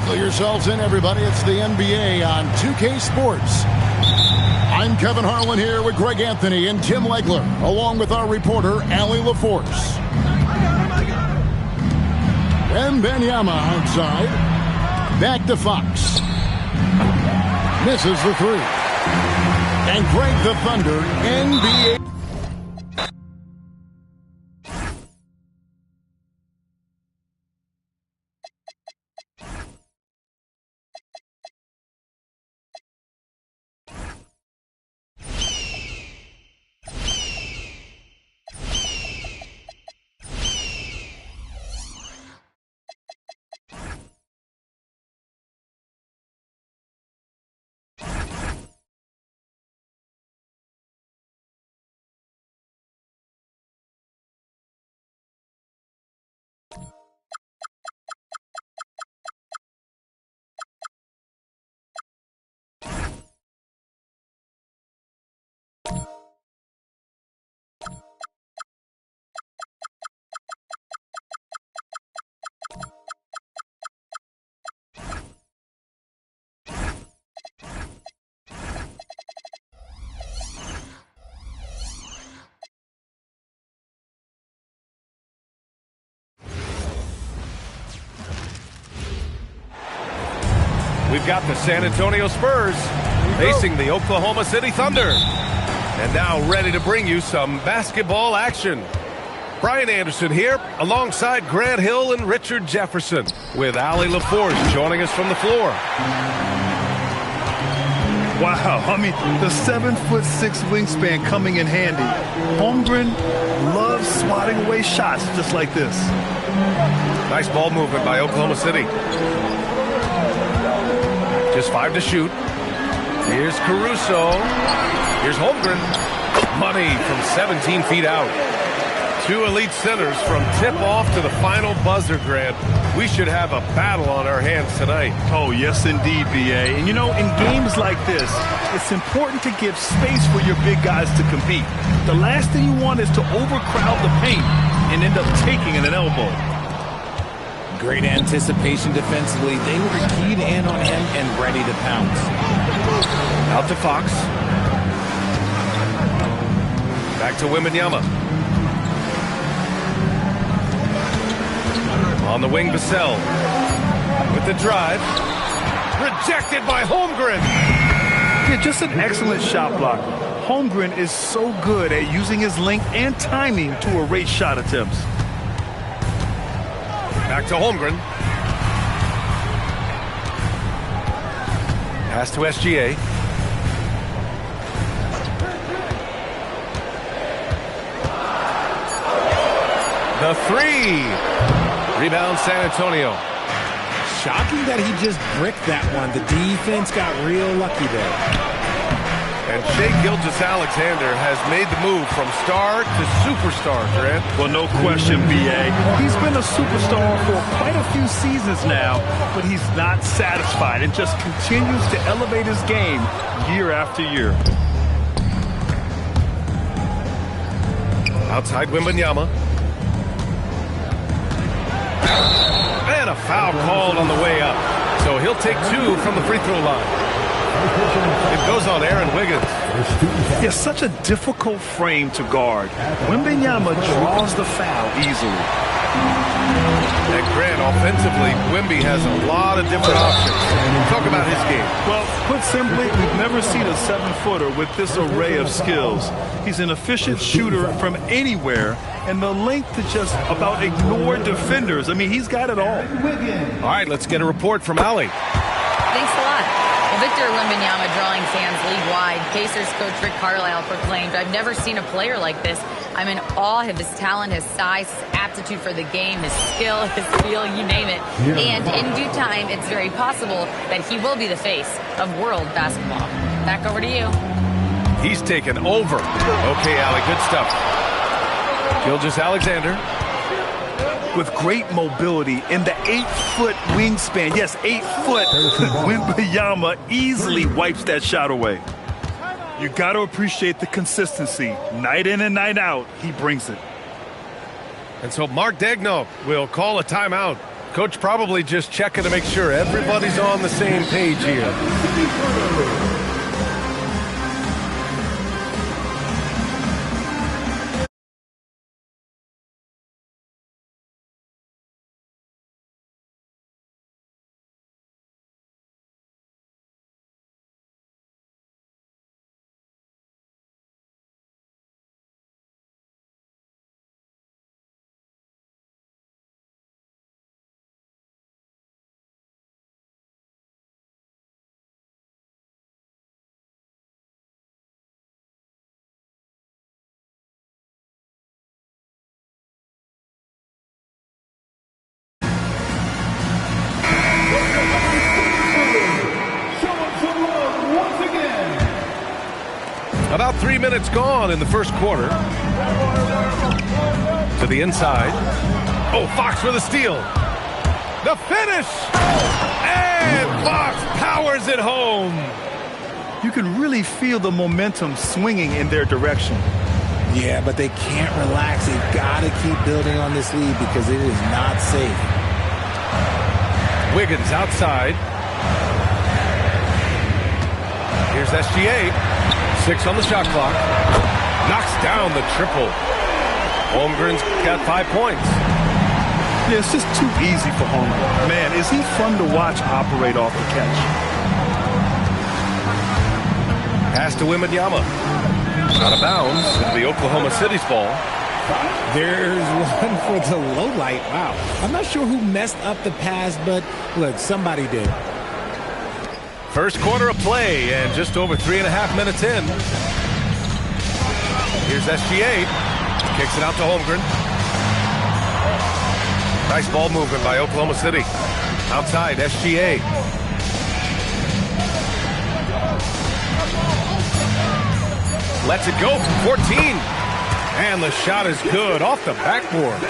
Fill yourselves in, everybody. It's the NBA on 2K Sports. I'm Kevin Harlan here with Greg Anthony and Tim Legler, along with our reporter, Allie LaForce. Wembanyama outside. Back to Fox. Misses the three. And Greg the Thunder, NBA. We've got the San Antonio Spurs facing the Oklahoma City Thunder. And now ready to bring you some basketball action. Brian Anderson here alongside Grant Hill and Richard Jefferson with Allie LaForce joining us from the floor. Wow, I mean, the 7'6" wingspan coming in handy. Holmgren loves swatting away shots just like this. Nice ball movement by Oklahoma City. Just 5 to shoot. Here's Caruso. Here's Holmgren. Money from 17 feet out. Two elite centers from tip-off to the final buzzer, Grant. We should have a battle on our hands tonight. Oh, yes, indeed, B.A. And, you know, in games like this, it's important to give space for your big guys to compete. The last thing you want is to overcrowd the paint and end up taking an elbow. Great anticipation defensively. They were keyed in on him and ready to pounce. Out to Fox. Back to Wembanyama. On the wing, Vassell. With the drive. Rejected by Holmgren. Yeah, just an excellent shot block. Holmgren is so good at using his length and timing to erase shot attempts. Back to Holmgren. Pass to SGA. The three. Rebound San Antonio. Shocking that he just bricked that one. The defense got real lucky there. And Shai Gilgeous-Alexander has made the move from star to superstar, Grant. Well, no question, B.A. He's been a superstar for quite a few seasons now, but he's not satisfied and just continues to elevate his game year after year. Outside Wembanyama. And a foul called on the way up. So he'll take 2 from the free throw line. It goes on Aaron Wiggins. It's such a difficult frame to guard. Wembanyama draws the foul easily. And Grant, offensively, Wemby has a lot of different options. Talk about his game. Well, put simply, we've never seen a 7-footer with this array of skills. He's an efficient shooter from anywhere, and the length to just about ignore defenders. I mean, he's got it all. All right, let's get a report from Allie. Thanks a lot. Well, Victor Wembanyama drawing fans league-wide. Pacers coach Rick Carlisle proclaimed, "I've never seen a player like this. I'm in awe of his talent, his size, his aptitude for the game, his skill, his feel, you name it. And in due time, it's very possible that he will be the face of world basketball." Back over to you. He's taken over. Okay, Allie, good stuff. Gilgeous-Alexander. With great mobility in the 8-foot wingspan. Yes, 8 foot. Wembanyama easily wipes that shot away. You got to appreciate the consistency. Night in and night out, he brings it. And so Mark Daigneault will call a timeout. Coach probably just checking to make sure everybody's on the same page here. About 3 minutes gone in the first quarter. To the inside. Oh, Fox with a steal. The finish! And Fox powers it home. You can really feel the momentum swinging in their direction. Yeah, but they can't relax. They've got to keep building on this lead because it is not safe. Wiggins outside. Here's SGA. 6 on the shot clock. Knocks down the triple. Holmgren's got 5 points. Yeah, it's just too easy for Holmgren. Man, is he fun to watch operate off the catch. Pass to Wembanyama. Out of bounds. It'll be Oklahoma City's ball. There's one for the low light. Wow. I'm not sure who messed up the pass, but look, somebody did. First quarter of play and just over 3.5 minutes in. Here's SGA. Kicks it out to Holmgren. Nice ball movement by Oklahoma City. Outside, SGA. Lets it go from 14. And the shot is good off the backboard.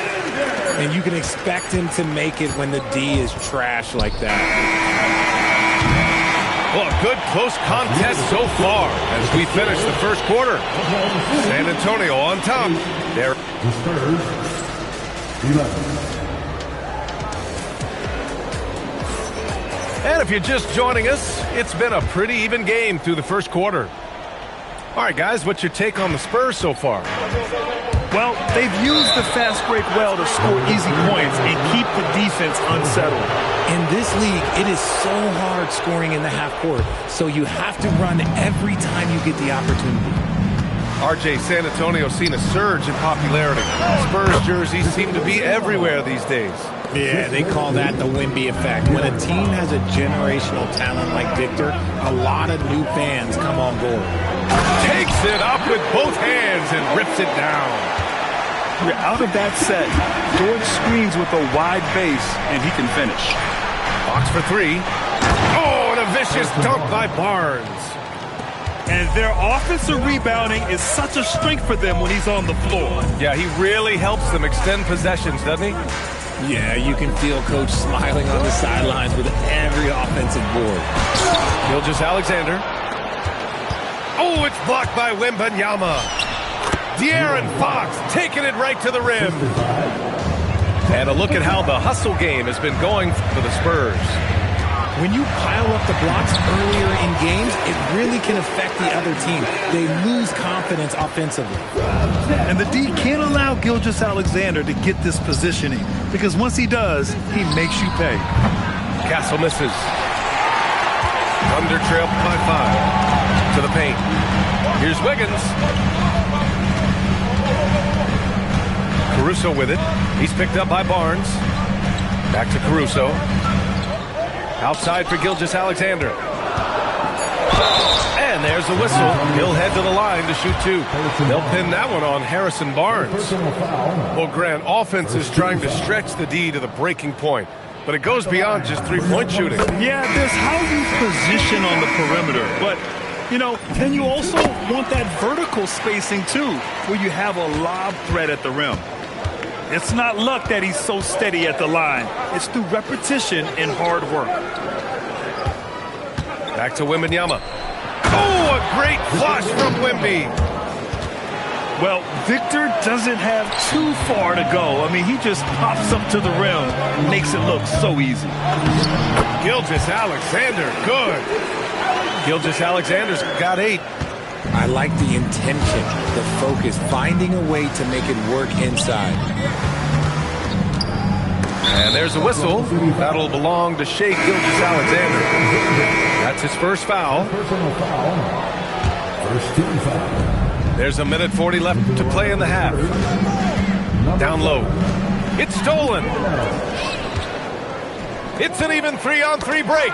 And you can expect him to make it when the D is trash like that. Well, a good close contest so far as we finish the first quarter. San Antonio on top. There. The Spurs, 11. And if you're just joining us, it's been a pretty even game through the first quarter. All right, guys, what's your take on the Spurs so far? Well, they've used the fast break well to score easy points and keep the defense unsettled. In this league, it is so hard scoring in the half court, so you have to run every time you get the opportunity. RJ, San Antonio's seen a surge in popularity. Spurs jerseys seem to be everywhere these days. Yeah, they call that the Wemby effect. When a team has a generational talent like Victor, a lot of new fans come on board. Takes it up with both hands and rips it down. You're out of that set. George screens with a wide base, and he can finish. Fox for 3. Oh, and a vicious dunk by Barnes. And their offensive rebounding is such a strength for them when he's on the floor. Yeah, he really helps them extend possessions, doesn't he? Yeah, you can feel Coach smiling on the sidelines with every offensive board. Gilgeous-Alexander. Oh, it's blocked by Wembanyama. De'Aaron Fox taking it right to the rim. And a look at how the hustle game has been going for the Spurs. When you pile up the blocks earlier in games, it really can affect the other team. They lose confidence offensively. And the D can't allow Gilgeous-Alexander to get this positioning, because once he does, he makes you pay. Castle misses. Thunder trail by 5. To the paint. Here's Wiggins. Caruso with it. He's picked up by Barnes. Back to Caruso. Outside for Gilgeous-Alexander. And there's the whistle. He'll head to the line to shoot 2. They'll pin that one on Harrison Barnes. Well, Grant, offense is trying to stretch the D to the breaking point. But it goes beyond just three-point shooting. Yeah, there's how you position on the perimeter. But, you know, then you also want that vertical spacing, too, where you have a lob threat at the rim. It's not luck that he's so steady at the line. It's through repetition and hard work. Back to Wembanyama. Oh, a great flush from Wemby. Well, Victor doesn't have too far to go. I mean, he just pops up to the rim, makes it look so easy. Gilgeous-Alexander, good. Gilgeous-Alexander's got 8. I like the intention, the focus, finding a way to make it work inside. And there's a whistle. That'll belong to Shai Gilgeous-Alexander. That's his first foul. First team foul. There's a minute 40 left to play in the half. Down low. It's stolen. It's an even 3-on-3 break.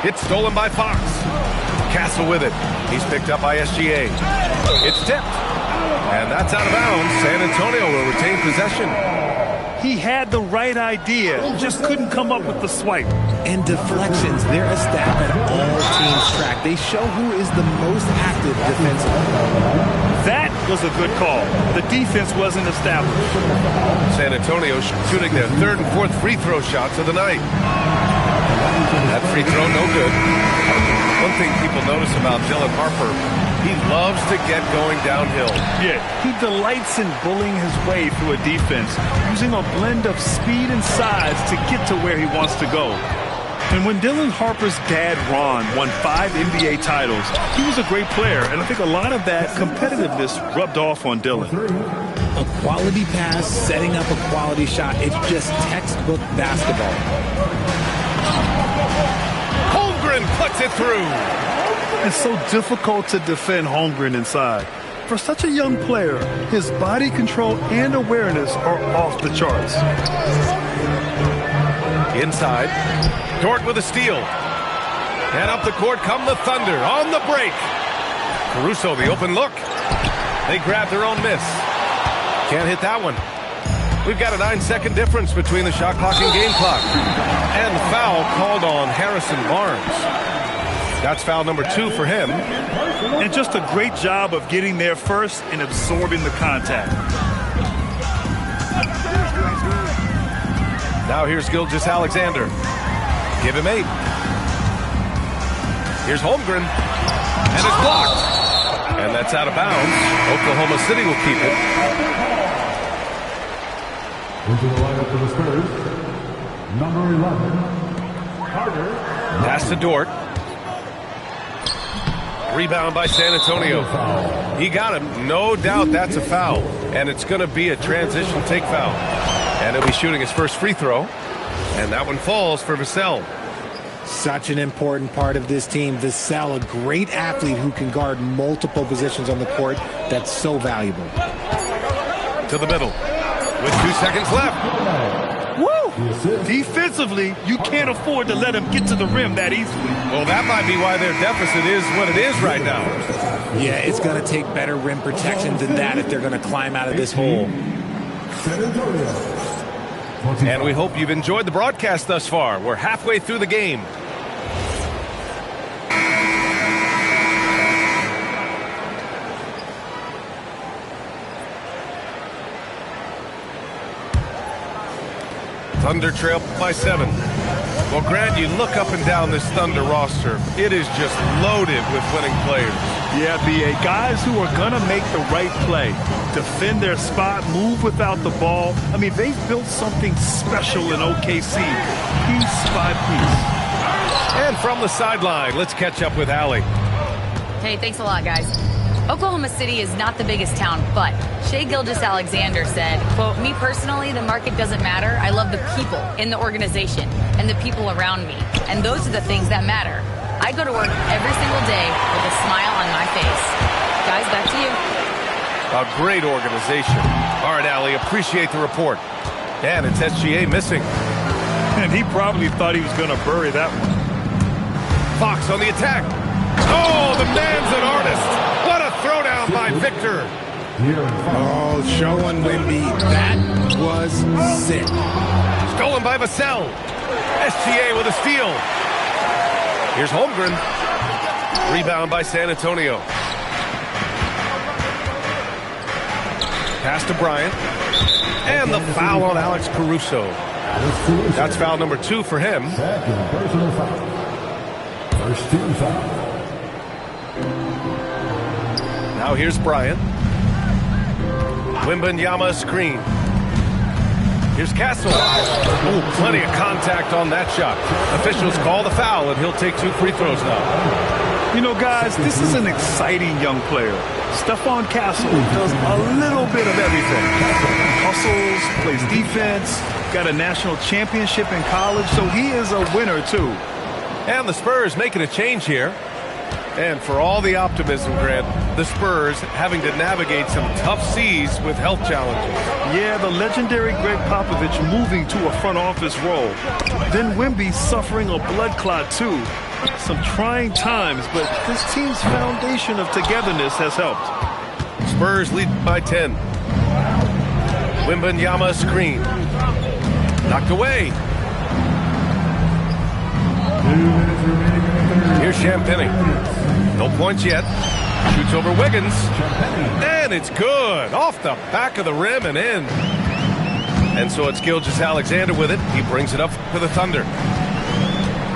It's stolen by Fox. Castle with it. He's picked up by SGA. It's tipped. And that's out of bounds. San Antonio will retain possession. He had the right idea, just couldn't come up with the swipe. And deflections, they're a stat that all teams track. They show who is the most active defensively. That was a good call. The defense wasn't established. San Antonio shooting their 3rd and 4th free throw shots of the night. That free throw, no good. One thing people notice about Dylan Harper, he loves to get going downhill. Yeah, he delights in bullying his way through a defense, using a blend of speed and size to get to where he wants to go. And when Dylan Harper's dad, Ron, won 5 NBA titles, he was a great player, and I think a lot of that competitiveness rubbed off on Dylan. A quality pass, setting up a quality shot, it's just textbook basketball. Holmgren puts it through. It's so difficult to defend Holmgren inside. For such a young player, his body control and awareness are off the charts. Inside, Dort with a steal. And up the court come the Thunder on the break. Caruso, the open look. They grab their own miss. Can't hit that one. We've got a 9-second difference between the shot clock and game clock. And the foul called on Harrison Barnes. That's foul number 2 for him. And just a great job of getting there first and absorbing the contact. Now here's Gilgeous-Alexander. Give him 8. Here's Holmgren. And it's blocked. And that's out of bounds. Oklahoma City will keep it. Into the lineup for the Spurs, number 11, Carter. Pass to Dort. Rebound by San Antonio. He got him. No doubt that's a foul. And it's going to be a transition take foul. And he'll be shooting his first free throw. And that one falls for Vassell. Such an important part of this team. Vassell, a great athlete who can guard multiple positions on the court. That's so valuable. To the middle. With 2 seconds left. Woo! Defensively, you can't afford to let him get to the rim that easily. Well, that might be why their deficit is what it is right now. Yeah, it's going to take better rim protection than that if they're going to climb out of this hole. And we hope you've enjoyed the broadcast thus far. We're halfway through the game. Thunder trail by 7. Well, Grant, you look up and down this Thunder roster. It is just loaded with winning players. Yeah, B.A. Guys who are going to make the right play, defend their spot, move without the ball. I mean, they've built something special in OKC, piece by piece. And from the sideline, let's catch up with Allie. Hey, thanks a lot, guys. Oklahoma City is not the biggest town, but Shai Gilgeous-Alexander said, quote, "Me personally, the market doesn't matter. I love the people in the organization and the people around me. And those are the things that matter. I go to work every single day with a smile on my face." Guys, back to you. A great organization. All right, Allie, appreciate the report. And it's SGA missing. And he probably thought he was going to bury that one. Fox on the attack. Oh, the man's an artist. What a throwdown by Victor. Oh, showing Wemby. That was sick. Stolen by Vassell. SGA with a steal. Here's Holmgren. Rebound by San Antonio. Pass to Bryant. And the foul on Alex Caruso. That's foul number 2 for him. Second personal foul. First team foul. Now here's Bryant. Wembanyama screen. Here's Castle. Oh, plenty of contact on that shot. Officials call the foul, and he'll take 2 free throws now. You know, guys, this is an exciting young player. Stephon Castle does a little bit of everything. Hustles, plays defense, got a national championship in college, so he is a winner, too. And the Spurs making a change here. And for all the optimism, Grant, the Spurs having to navigate some tough seas with health challenges. Yeah, the legendary Greg Popovich moving to a front office role. Then Wemby suffering a blood clot, too. Some trying times, but this team's foundation of togetherness has helped. Spurs lead by 10. Wembanyama screen. Knocked away. Here's Champagnie. No points yet. Shoots over Wiggins. And it's good. Off the back of the rim and in. And so it's Gilgeous-Alexander with it. He brings it up for the Thunder.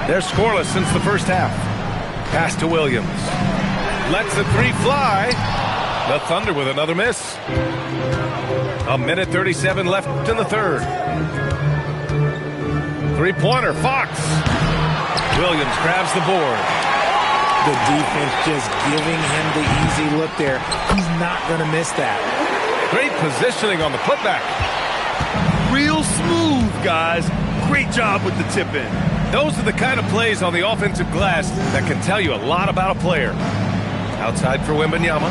They're scoreless since the first half. Pass to Williams. Lets the 3 fly. The Thunder with another miss. 1:37 left in the third. 3-pointer, Fox. Williams grabs the board. The defense just giving him the easy look there. He's not going to miss that. Great positioning on the putback. Real smooth, guys. Great job with the tip in. Those are the kind of plays on the offensive glass that can tell you a lot about a player. Outside for Wembanyama.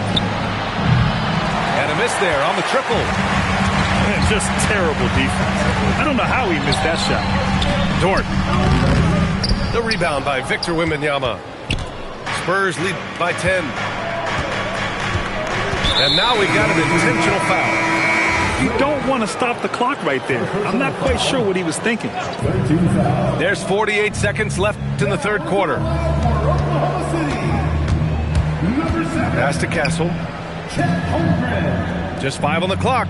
And a miss there on the triple. Man, just terrible defense. I don't know how he missed that shot. Dort. The rebound by Victor Wembanyama. Spurs lead by 10. And now we've got an intentional foul. You don't want to stop the clock right there. I'm not quite sure what he was thinking. There's 48 seconds left in the third quarter. Pass to Castle. Just 5 on the clock.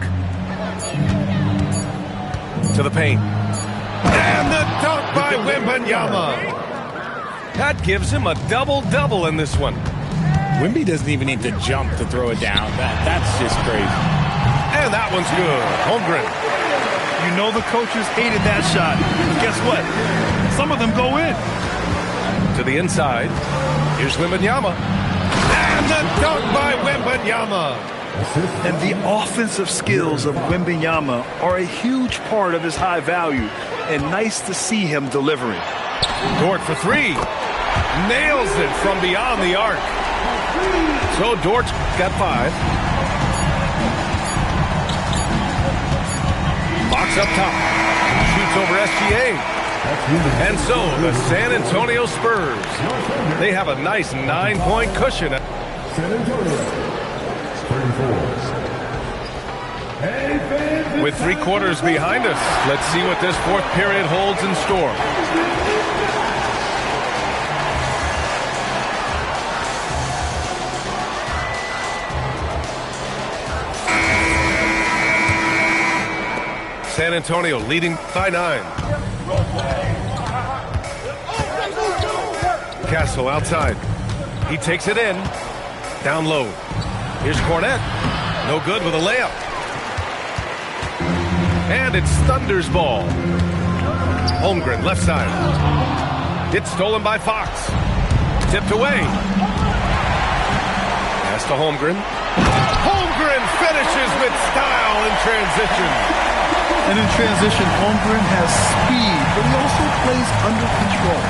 To the paint. And the dunk by Wembanyama. That gives him a double-double in this one. Wemby doesn't even need to jump to throw it down. That's just crazy. And that one's good. Holmgren. You know the coaches hated that shot. Guess what? Some of them go in. To the inside. Here's Wembanyama. And the dunk by Wembanyama. And the offensive skills of Wembanyama are a huge part of his high value. And nice to see him delivering. Dort for 3. Nails it from beyond the arc. So Dort's got 5. Fox up top. Shoots over SGA. And so the San Antonio Spurs, they have a nice 9-point cushion. With 3 quarters behind us, let's see what this fourth period holds in store. San Antonio leading by 9. Castle outside. He takes it in. Down low. Here's Cornette. No good with a layup. And it's Thunder's ball. Holmgren left side. It's stolen by Fox. Tipped away. Pass to Holmgren. Holmgren finishes with style in transition. And in transition, Holmgren has speed, but he also plays under control.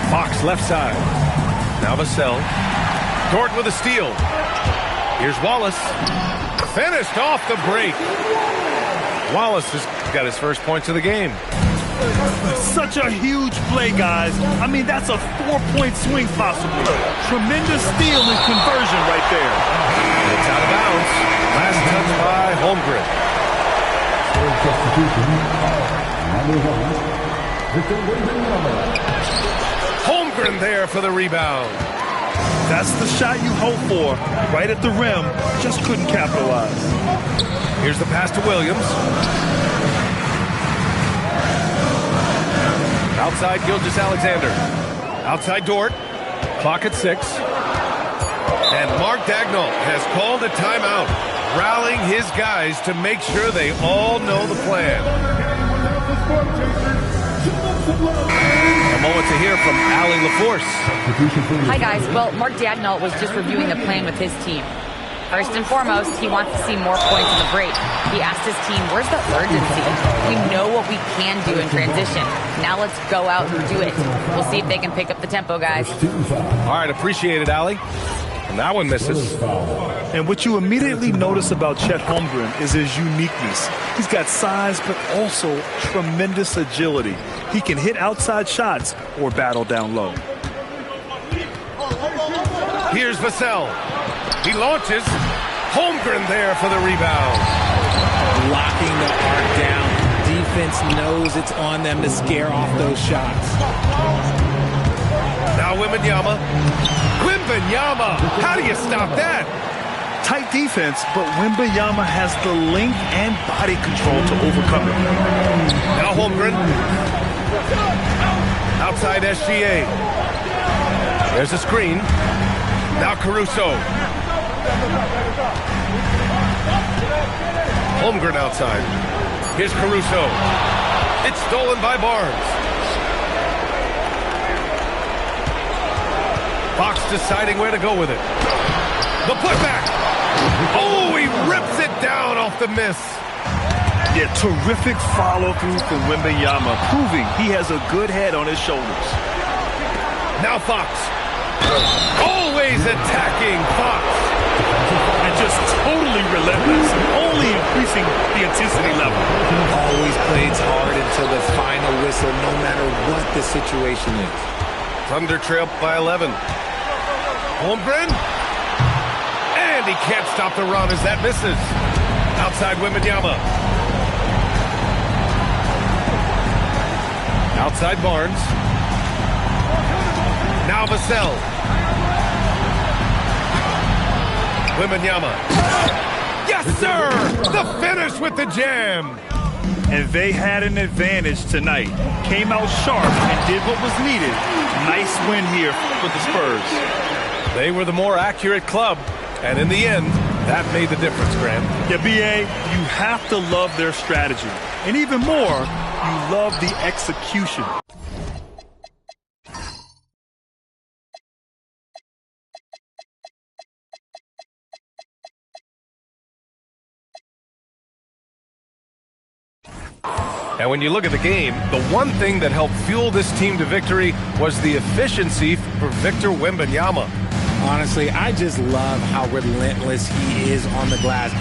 Fox left side. Now Vassell. Dort with a steal. Here's Wallace. Finished off the break. Wallace has got his first points of the game. Such a huge play, guys. I mean, that's a 4-point swing possible. Tremendous steal and conversion right there. It's out of bounds. Last touch by Holmgren. Holmgren there for the rebound. That's the shot you hope for. Right at the rim. Just couldn't capitalize. Here's the pass to Williams. Outside Gilgeous-Alexander. Outside Dort. Clock at 6. And Mark Dagnall has called a timeout, rallying his guys to make sure they all know the plan. A moment to hear from Allie LaForce. Hi, guys. Well, Mark Dagnall was just reviewing the plan with his team. First and foremost, he wants to see more points in the break. He asked his team, where's the urgency? We know what we can do in transition. Now let's go out and do it. We'll see if they can pick up the tempo, guys. All right, appreciate it, Allie. And that one misses. And what you immediately notice about Chet Holmgren is his uniqueness. He's got size, but also tremendous agility. He can hit outside shots or battle down low. Here's Vassell. He launches. Holmgren there for the rebound. Locking the arc down. Defense knows it's on them to scare off those shots. Now Wembanyama. Wembanyama! How do you stop that? Tight defense, but Wembanyama has the length and body control to overcome it. Now Holmgren. Outside SGA. There's a screen. Now Caruso. Holmgren outside. Here's Caruso. It's stolen by Barnes. Fox deciding where to go with it. The putback. Oh, he rips it down off the miss. Yeah, terrific follow-through from Wembanyama, proving he has a good head on his shoulders. Now Fox. Always attacking Fox. And just totally relentless, only increasing the intensity level. Always plays hard until the final whistle, no matter what the situation is. Thunder trail by 11. Holmgren. And he can't stop the run as that misses. Outside Wembanyama. Outside Barnes. Now Vassell. Wembanyama. Yes, sir! The finish with the jam. And they had an advantage tonight. Came out sharp and did what was needed. Nice win here for the Spurs. They were the more accurate club, and in the end, that made the difference, Graham. Yeah, B.A., you have to love their strategy. And even more, you love the execution. And when you look at the game, the one thing that helped fuel this team to victory was the efficiency for Victor Wembanyama. Honestly, I just love how relentless he is on the glass.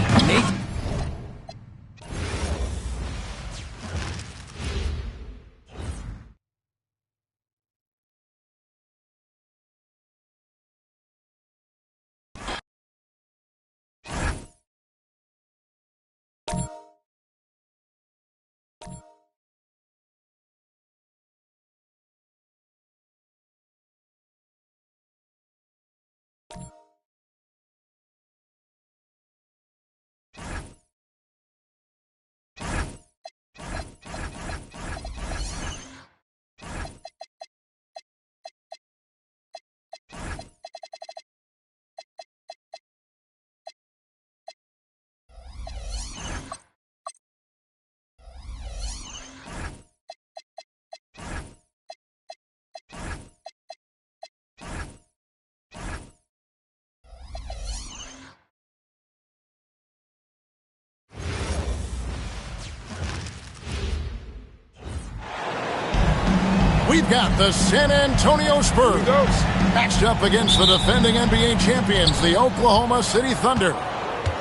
We've got the San Antonio Spurs matched up against the defending NBA champions, the Oklahoma City Thunder.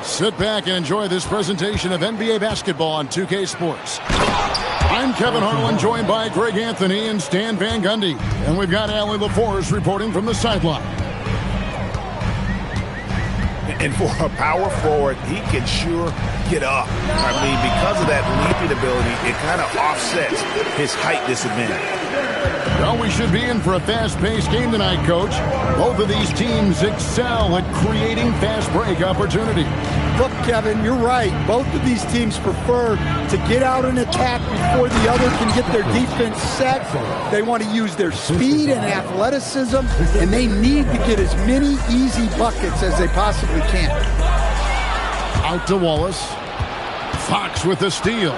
Sit back and enjoy this presentation of NBA basketball on 2K Sports. I'm Kevin Harlan, joined by Greg Anthony and Stan Van Gundy. And we've got Allie LaForce reporting from the sideline. And for a power forward, he can sure get up. I mean, because of that leaping ability, it kind of offsets his height disadvantage. Well, we should be in for a fast-paced game tonight, Coach. Both of these teams excel at creating fast break opportunity. Look, Kevin, you're right. Both of these teams prefer to get out and attack before the other can get their defense set. They want to use their speed and athleticism, and they need to get as many easy buckets as they possibly can. Out to Wallace. Fox with the steal.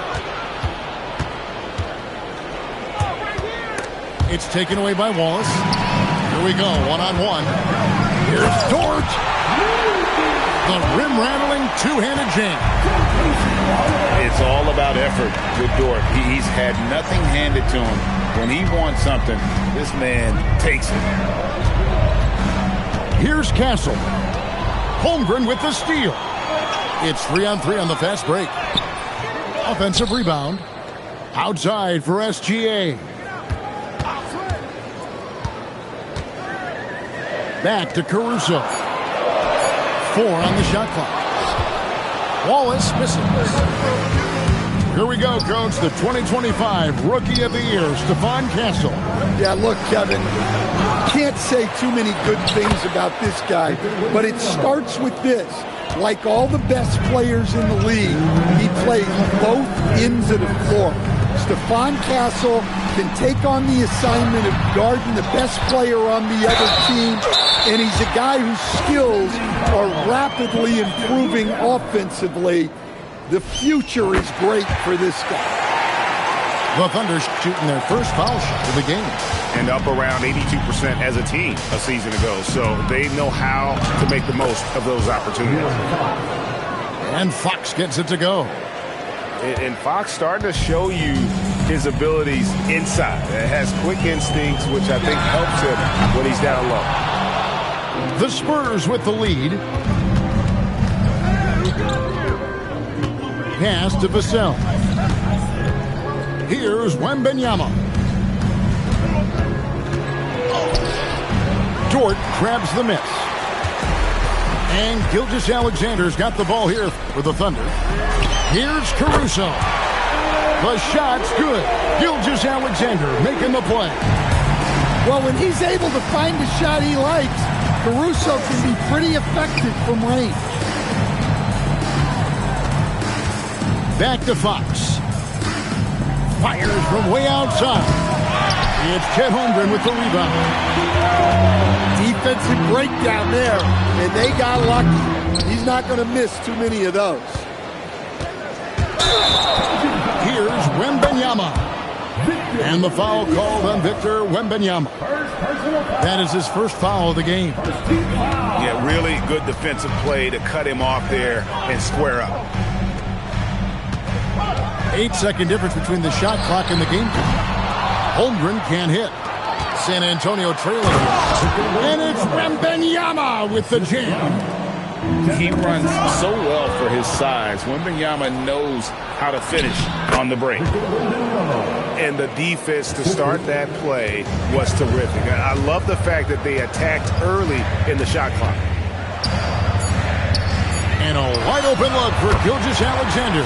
It's taken away by Wallace. Here we go, one-on-one. Here's Dort. The rim-rattling two-handed jam. It's all about effort with Dort. He's had nothing handed to him. When he wants something, this man takes it. Here's Castle. Holmgren with the steal. It's 3-on-3 on the fast break. Offensive rebound. Outside for SGA. Back to Caruso. 4 on the shot clock. Wallace misses. Here we go, Coach. The 2025 Rookie of the Year, Stephon Castle. Yeah, look, Kevin, can't say too many good things about this guy, but it starts with this. Like all the best players in the league, he plays both ends of the floor. Stephon Castle can take on the assignment of guarding the best player on the other team, and he's a guy whose skills are rapidly improving offensively. The future is great for this guy. The Thunder shooting their first foul shot of the game. And up around 82% as a team a season ago. So they know how to make the most of those opportunities. And Fox gets it to go. And Fox starting to show you his abilities inside. It has quick instincts, which I think helps him when he's down low. The Spurs with the lead. Pass to Vassell. Here's Wembanyama. Dort grabs the miss. And Gilgeous-Alexander's got the ball here for the Thunder. Here's Caruso. The shot's good. Gilgeous-Alexander making the play. Well, when he's able to find a shot he likes, Caruso can be pretty effective from range. Back to Fox. Fires from way outside. It's Chet Holmgren with the rebound. Defensive breakdown there, and they got lucky. He's not going to miss too many of those. Here's Wembanyama. And the foul called on Victor Wembanyama. That is his first foul of the game. Yeah, really good defensive play to cut him off there and square up. 8-second difference between the shot clock and the game clock. Holmgren can't hit. San Antonio trailing. And it's Wembanyama with the jam. He runs so well for his size. Wembanyama knows how to finish on the break. And the defense to start that play was terrific. I love the fact that they attacked early in the shot clock. And a wide open look for Gilgeous-Alexander.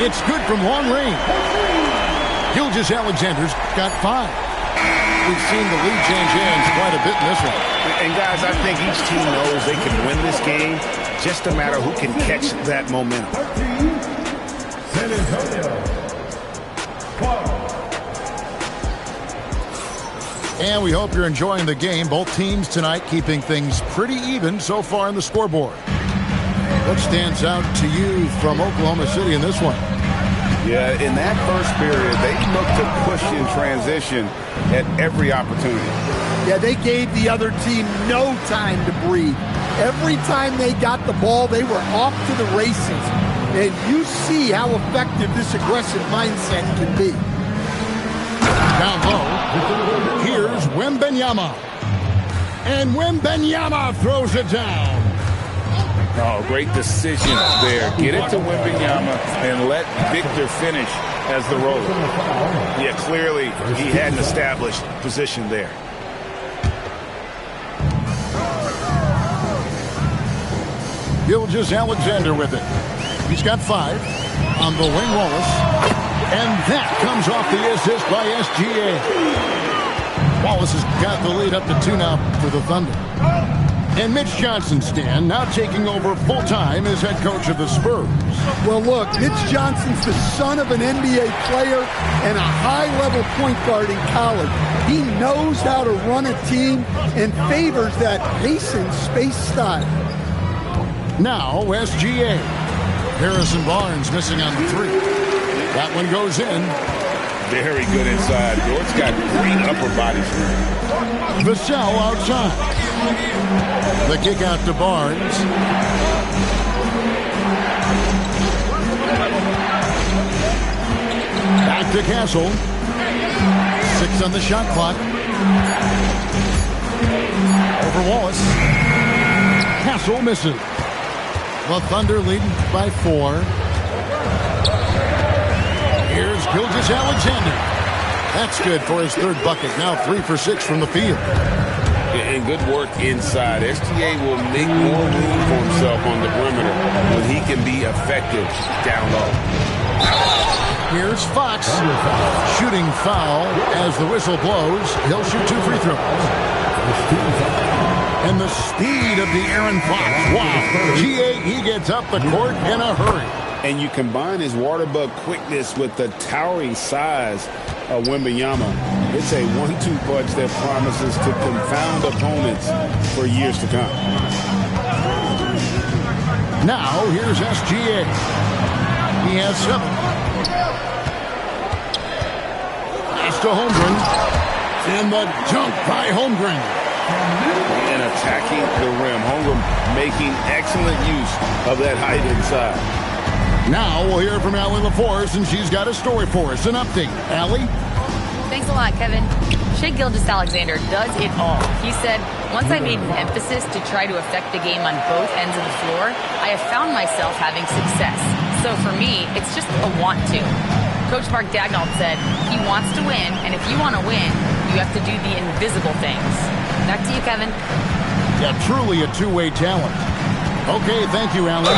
It's good from long range. Gilgeous-Alexander's got 5. We've seen the lead change hands quite a bit in this one. And guys, I think each team knows they can win this game. Just a matter who can catch that momentum. San Antonio. And we hope you're enjoying the game. Both teams tonight keeping things pretty even so far in the scoreboard. What stands out to you from Oklahoma City in this one? Yeah, in that first period, they looked to push in transition at every opportunity. Yeah, they gave the other team no time to breathe. Every time they got the ball, they were off to the races. And you see how effective this aggressive mindset can be. Down low, here's Wembanyama. And Wembanyama throws it down. Oh, great decision there. Get it to Wembanyama and let Victor finish as the roller. Yeah, clearly he had an established position there. Gilgeous-Alexander with it. He's got 5 on the wing. Wallace. And that comes off the assist by SGA. Wallace has got the lead up to 2 now for the Thunder. And Mitch Johnson, Stan, now taking over full-time as head coach of the Spurs. Well, look, Mitch Johnson's the son of an NBA player and a high-level point guard in college. He knows how to run a team and favors that pace and space style. Now, SGA. Harrison Barnes missing on the three. That one goes in. Very good inside. George's got great upper body strength. Vassell outside. The kick out to Barnes. Back to Castle. 6 on the shot clock. Over Wallace. Castle misses. The Thunder leading by 4. Here's Gilgeous-Alexander. That's good for his third bucket. Now 3 for 6 from the field. And good work inside. SGA will make more room for himself on the perimeter when he can be effective down low. Here's Fox. Shooting foul as the whistle blows. He'll shoot 2 free throws. And the speed of the Aaron Fox. Wow. He gets up the court in a hurry. And you combine his water bug quickness with the towering size of Wembanyama. It's a 1-2 punch that promises to confound opponents for years to come. Now, here's SGA. He has 7. Pass to Holmgren. And the dunk by Holmgren. And attacking the rim. Holmgren making excellent use of that height inside. Now we'll hear from Allie LaForce, and she's got a story for us. An update. Allie? Thanks a lot, Kevin. Shai Gilgeous-Alexander does it all. He said, once I made an emphasis to try to affect the game on both ends of the floor, I have found myself having success. So for me, it's just a want to. Coach Mark Daigneault said, he wants to win, and if you want to win, you have to do the invisible things. Back to you, Kevin. Yeah, truly a two-way talent. Okay, thank you, Allie.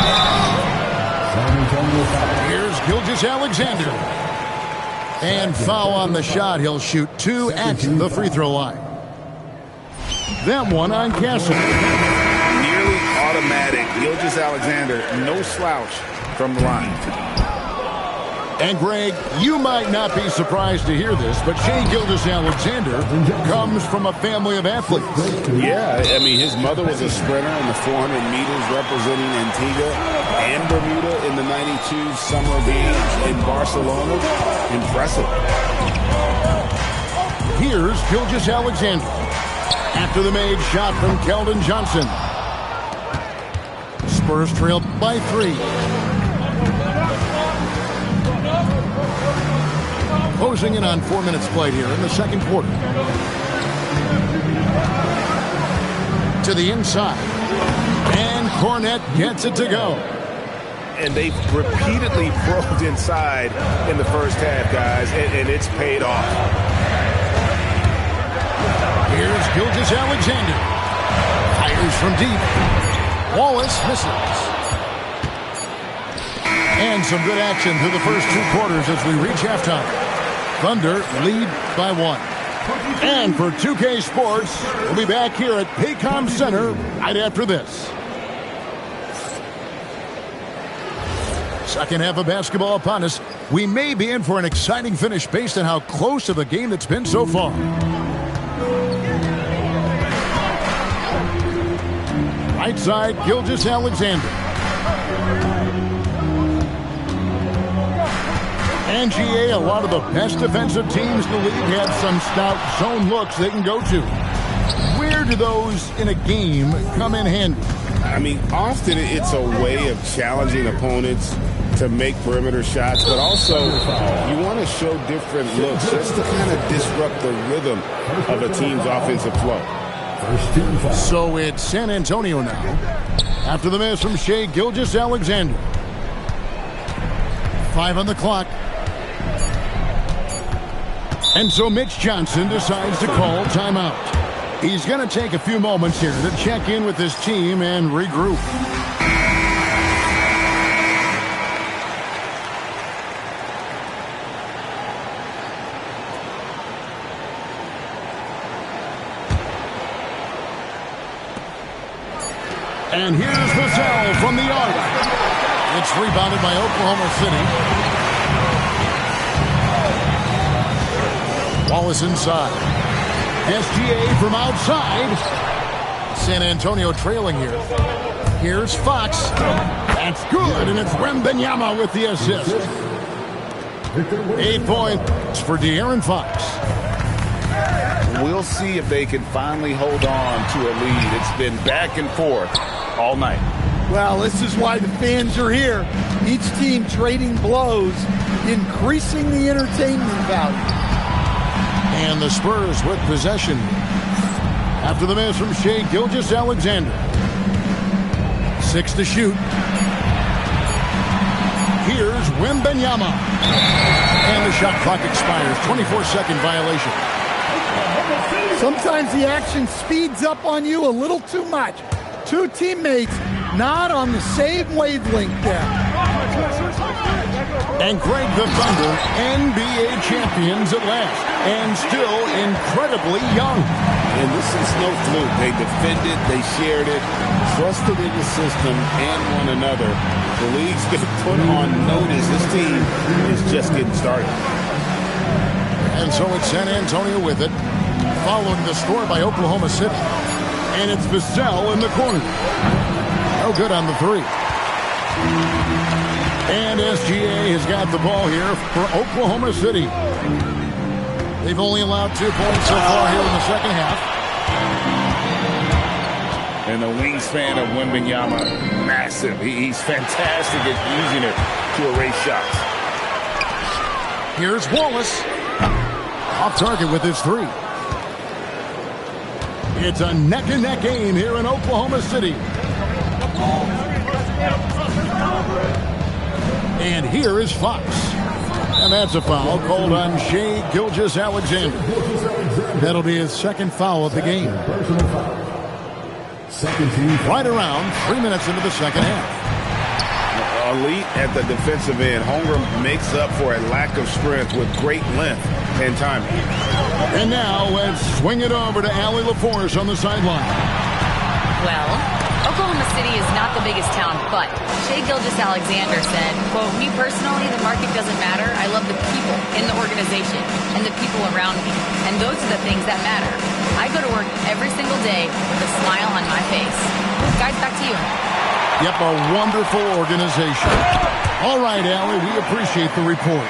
Here's Gilgeous-Alexander. And foul on the shot. He'll shoot 2 at the free throw line. That one on Castle. Nearly automatic. Gilgeous-Alexander, no slouch from the line. And Greg, you might not be surprised to hear this, but Shai Gilgeous-Alexander comes from a family of athletes. Yeah, I mean, his mother was a sprinter in the 400 meters representing Antigua and Bermuda in the 92 Summer Games in Barcelona. Impressive. Here's Gilgeous-Alexander. After the made shot from Keldon Johnson. Spurs trail by 3. Closing in on 4 minutes played here in the second quarter. To the inside. And Cornette gets it to go. And they've repeatedly probed inside in the first half, guys, and it's paid off. Here's Gilgeous-Alexander. Fires from deep. Wallace misses. And some good action through the first 2 quarters as we reach halftime. Thunder lead by 1. And for 2K Sports, we'll be back here at Paycom Center right after this. Second half of basketball upon us. We may be in for an exciting finish based on how close of a game it's been so far. Right side, Gilgeous-Alexander. And GA, a lot of the best defensive teams in the league have some stout zone looks they can go to. Where do those in a game come in handy? I mean, often it's a way of challenging opponents to make perimeter shots, but also you want to show different looks just to kind of disrupt the rhythm of a team's offensive flow. So it's San Antonio now. After the miss from Shai Gilgeous-Alexander. 5 on the clock. And so Mitch Johnson decides to call timeout. He's going to take a few moments here to check in with his team and regroup. And here's Vassell from the arc. It's rebounded by Oklahoma City. Wallace inside. SGA from outside. San Antonio trailing here. Here's Fox. That's good, and it's Wembanyama with the assist. 8 points for De'Aaron Fox. We'll see if they can finally hold on to a lead. It's been back and forth all night. Well, this is why the fans are here. Each team trading blows, increasing the entertainment value. And the Spurs with possession. After the miss from Shai Gilgeous-Alexander. 6 to shoot. Here's Wembanyama. And the shot clock expires. 24-second violation. Sometimes the action speeds up on you a little too much. Two teammates not on the same wavelength there. And Greg, the Thunder, NBA champions at last. And still incredibly young. And this is no fluke. They defended, they shared it, trusted in the system and one another. The league's been put on notice. This team is just getting started. And so it's San Antonio with it, following the score by Oklahoma City. And it's Vassell in the corner. No good on the three. And SGA has got the ball here for Oklahoma City. They've only allowed 2 points so far here in the second half. And the wingspan of Wembanyama, massive. He's fantastic at using it to erase shots. Here's Wallace. Off target with his three. It's a neck-and-neck game here in Oklahoma City. And here is Fox. And that's a foul called on Shai Gilgeous-Alexander. That'll be his second foul of the game. Right around 3 minutes into the second half. Elite at the defensive end. Holmgren makes up for a lack of strength with great length and timing. And now let's swing it over to Allie LaForce on the sideline. Well, Oklahoma City is not the biggest town, but Shai Gilgeous-Alexander said, quote, "Me personally, the market doesn't matter. I love the people in the organization and the people around me. And those are the things that matter. I go to work every single day with a smile on my face." Guys, back to you. Yep, a wonderful organization. All right, Allie, we appreciate the report.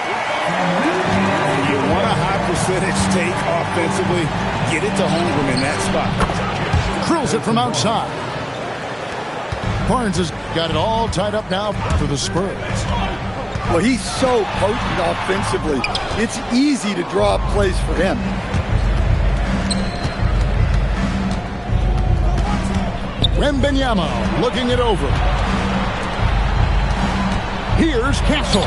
You want a high percentage take offensively, get it to Holmgren in that spot. Drills it from outside. Barnes has got it all tied up now for the Spurs. Well, he's so potent offensively. It's easy to draw up plays for him. Wembanyama looking it over. Here's Castle.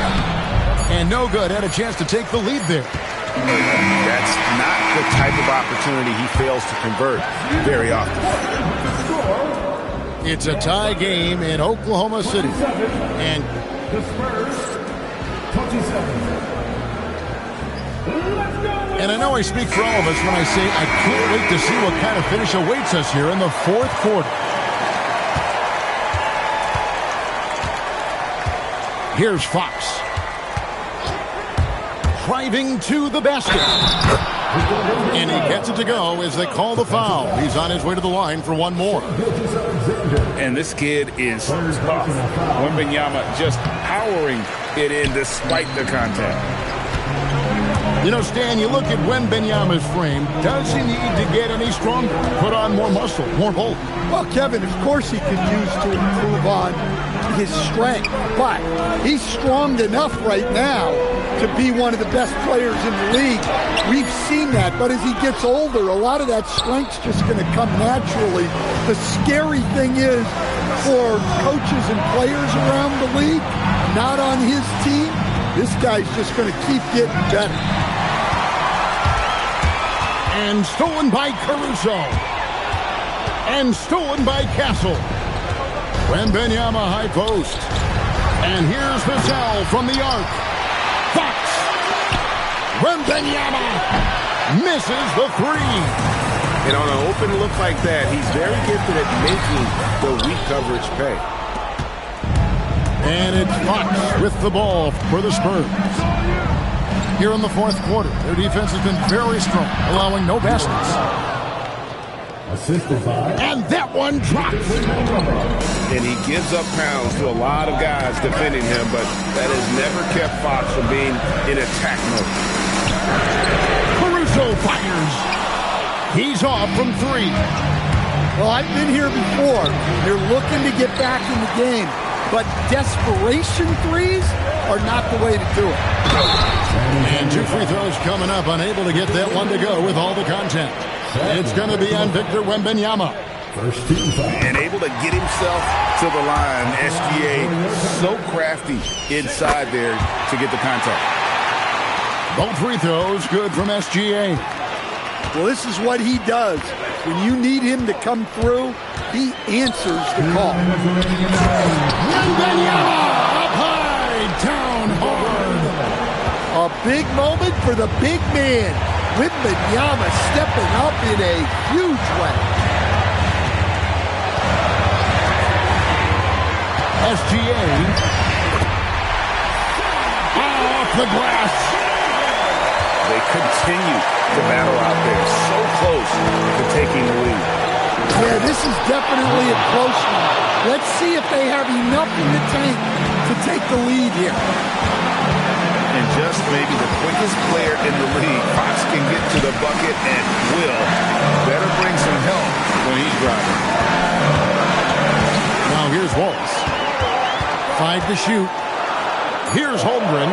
And no good. Had a chance to take the lead there. That's not the type of opportunity he fails to convert very often. It's a tie game in Oklahoma City. And the Spurs, 27. And I know I speak for all of us when I say I can't wait to see what kind of finish awaits us here in the fourth quarter. Here's Fox. Driving to the basket. And he gets it to go as they call the foul. He's on his way to the line for one more. And this kid is tough. Wembanyama just powering it in despite the contact. You know, Stan, you look at Wembanyama's frame. Does he need to get any stronger? Put on more muscle, more bulk? Well, Kevin, of course he could use to improve on his strength. But he's strong enough right now to be one of the best players in the league. We've seen that. But as he gets older, a lot of that strength's just going to come naturally. The scary thing is for coaches and players around the league, not on his team, this guy's just going to keep getting better. And stolen by Caruso. And stolen by Castle. Wembanyama high post. And here's Vassell from the arc. Fox. Wembanyama misses the three. And on an open look like that, he's very gifted at making the weak coverage pay. And it's Fox with the ball for the Spurs. Here in the fourth quarter, their defense has been very strong, allowing no baskets. And that one drops. And he gives up pounds to a lot of guys defending him, but that has never kept Fox from being in attack mode. Caruso fires. He's off from three. Well, I've been here before. They're looking to get back in the game, but desperation threes are not the way to do it. And two free throws coming up, unable to get that one to go with all the contact. It's going to be on Victor Wembanyama. And able to get himself to the line. SGA so crafty inside there to get the contact. Both free throws good from SGA. Well, this is what he does. When you need him to come through, he answers the call. Wembanyama up high, down hard. A big moment for the big man. Wembanyama stepping up in a huge way. SGA off the glass. They continue to battle out there. So close to taking the lead. Yeah, this is definitely a close one. Let's see if they have enough in the tank to take the lead here. And just maybe the quickest player in the league. Fox can get to the bucket and will. Better bring some help when he's driving. Now here's Wallace. 5 to shoot. Here's Holmgren.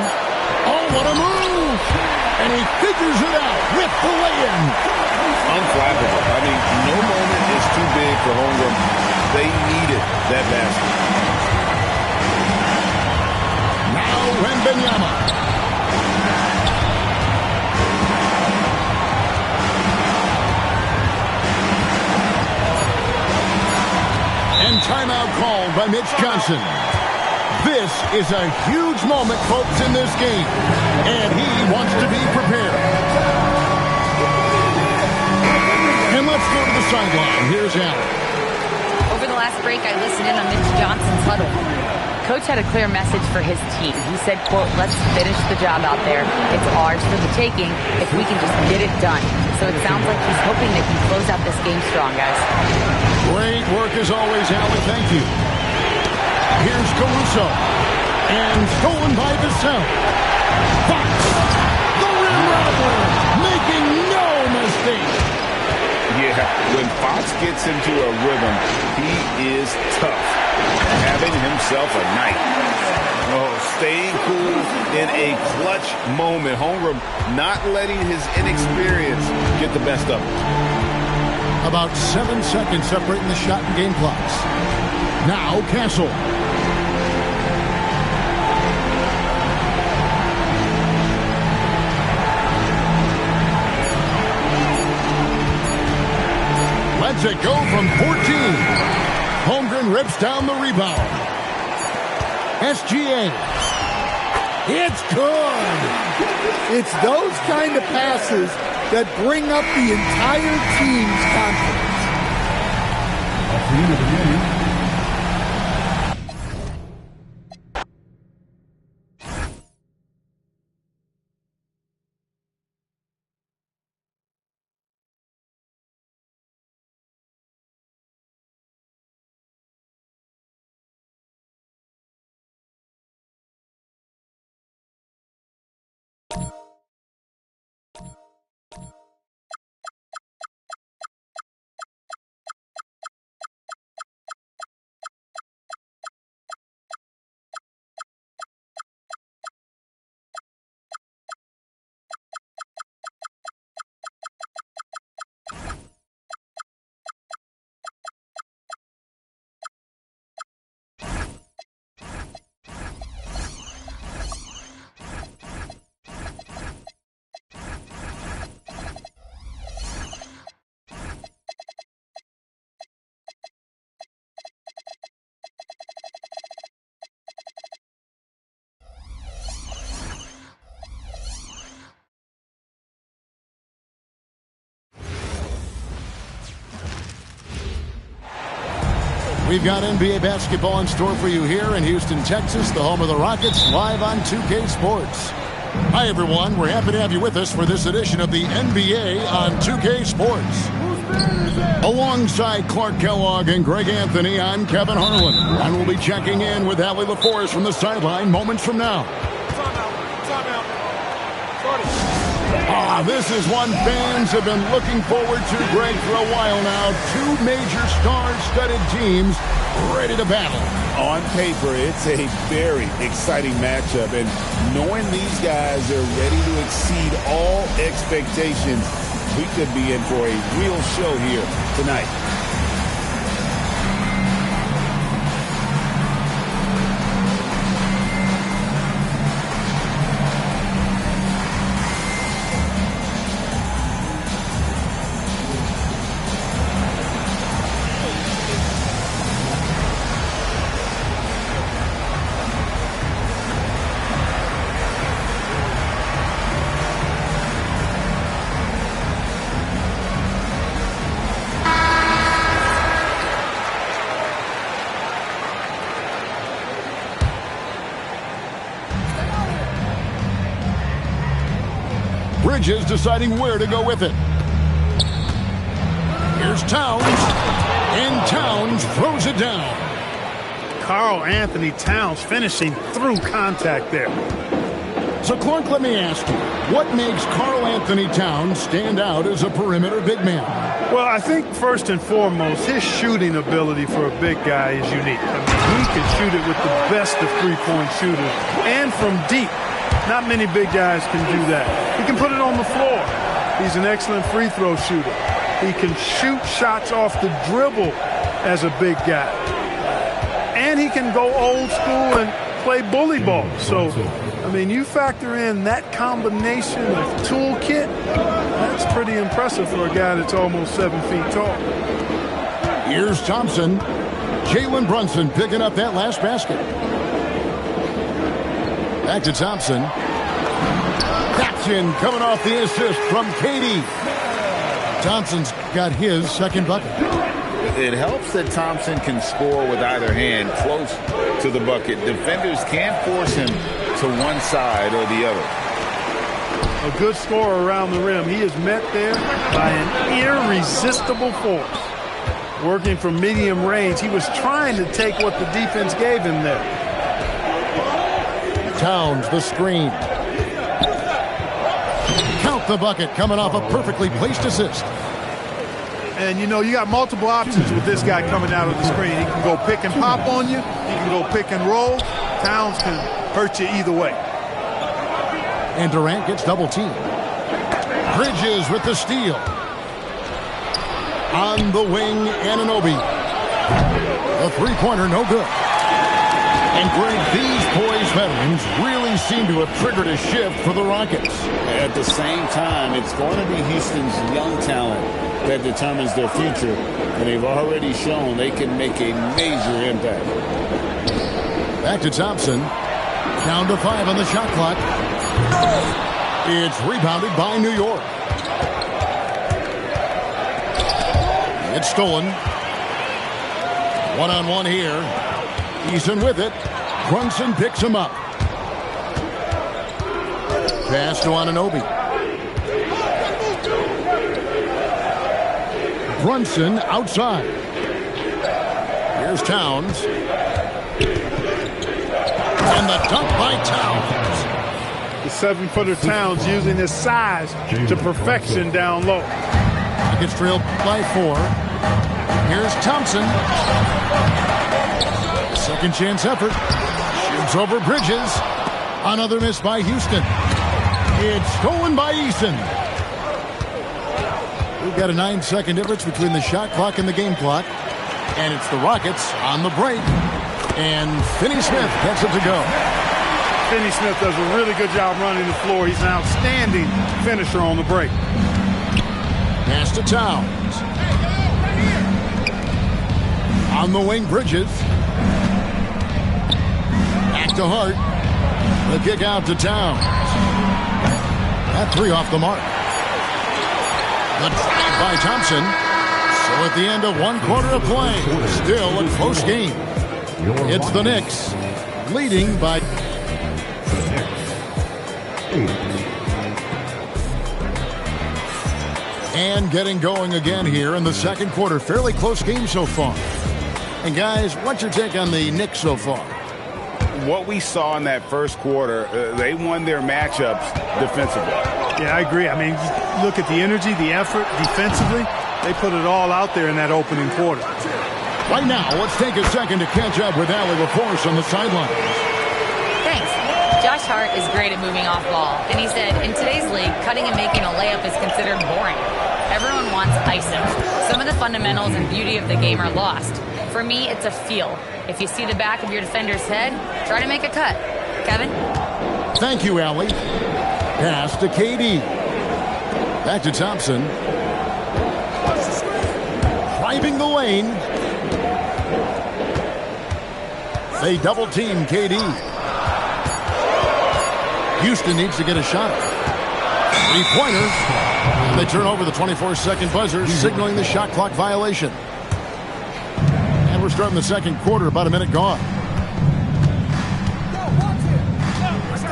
Oh, what a move! And he figures it out with the lay-in. Unflappable. I mean, no moment is too big for Holmgren. They needed that basket. Now Wembanyama. And timeout called by Mitch Johnson. This is a huge moment, folks, in this game. And he wants to be prepared. And let's go to the sideline. Here's Allen. Over the last break, I listened in on Mitch Johnson's huddle. Coach had a clear message for his team. He said, quote, let's finish the job out there. It's ours for the taking if we can just get it done. So it sounds like he's hoping they can close out this game strong, guys. Great work as always, Allen. Thank you. Here's Caruso. And stolen by Vassell. Fox, the rim robber, making no mistake. Yeah, when Fox gets into a rhythm, he is tough. Having himself a night. Oh, staying cool in a clutch moment. Holmgren not letting his inexperience get the best of him. About 7 seconds separating the shot and game clocks. Now Castle. Lets it go from 14. Holmgren rips down the rebound. SGA. It's good. It's those kind of passes that bring up the entire team's confidence. We've got NBA basketball in store for you here in Houston, Texas, the home of the Rockets, live on 2K Sports. Hi, everyone. We're happy to have you with us for this edition of the NBA on 2K Sports. Alongside Clark Kellogg and Greg Anthony, I'm Kevin Harlan. And we'll be checking in with Allie LaForest from the sideline moments from now. This is one fans have been looking forward to, Greg, for a while now. Two major star-studded teams ready to battle. On paper, it's a very exciting matchup, and knowing these guys are ready to exceed all expectations, we could be in for a real show here tonight. Bridges deciding where to go with it. Here's Towns, and Towns throws it down. Karl Anthony Towns finishing through contact there. So, Clark, let me ask you, what makes Karl Anthony Towns stand out as a perimeter big man? Well, I think first and foremost, his shooting ability for a big guy is unique. I mean, he can shoot it with the best of three-point shooters and from deep. Not many big guys can do that. He can put it on the floor. He's an excellent free throw shooter. He can shoot shots off the dribble as a big guy. And he can go old school and play bully ball. So, I mean, you factor in that combination of toolkit, that's pretty impressive for a guy that's almost 7 feet tall. Here's Thompson. Jalen Brunson picking up that last basket. Back to Thompson. That's in, coming off the assist from KD. Thompson's got his second bucket. It helps that Thompson can score with either hand close to the bucket. Defenders can't force him to one side or the other. A good scorer around the rim. He is met there by an irresistible force. Working from medium range, he was trying to take what the defense gave him there. Towns, the screen. Count the bucket, coming off a perfectly placed assist. And, you know, you got multiple options with this guy coming out of the screen. He can go pick and pop on you. He can go pick and roll. Towns can hurt you either way. And Durant gets double teamed. Bridges with the steal. On the wing, Anunoby. The three-pointer, no good. And Greg, these poised veterans really seem to have triggered a shift for the Rockets. At the same time, it's going to be Houston's young talent that determines their future, and they've already shown they can make a major impact. Back to Thompson. Down to 5 on the shot clock. It's rebounded by New York. It's stolen. One-on-one here. Eason with it. Brunson picks him up. Pass to Anunoby. Brunson outside. Here's Towns. And the dunk by Towns. The 7-footer Towns using his size to perfection down low. Gets trailed by 4. Here's Thompson. Second chance effort. Shoots over Bridges. Another miss by Houston. It's stolen by Eason. We've got a 9-second difference between the shot clock and the game clock. And it's the Rockets on the break. And Finney Smith gets it to go. Finney Smith does a really good job running the floor. He's an outstanding finisher on the break. Pass to Towns. On the wing, Bridges. Back to Hart. The kick out to Towns. That 3 off the mark. The drive by Thompson. So at the end of one quarter of play, still a close game. It's the Knicks leading by 8. And getting going again here in the second quarter. Fairly close game so far. And guys, what's your take on the Knicks so far? What we saw in that first quarter, they won their matchups defensively. Yeah, I agree. I mean, look at the energy, the effort defensively. They put it all out there in that opening quarter. Right now, let's take a second to catch up with Allie LaForce on the sideline. Thanks. Josh Hart is great at moving off ball. And he said, in today's league, cutting and making a layup is considered boring. Everyone wants ISO. Some of the fundamentals and beauty of the game are lost. For me, it's a feel. If you see the back of your defender's head, try to make a cut. Kevin? Thank you, Allie. Pass to KD. Back to Thompson. Driving the lane. They double team KD. Houston needs to get a shot. Three-pointer. And they turn over the 24-second buzzer, signaling the shot clock violation. And we're starting the second quarter, about a minute gone.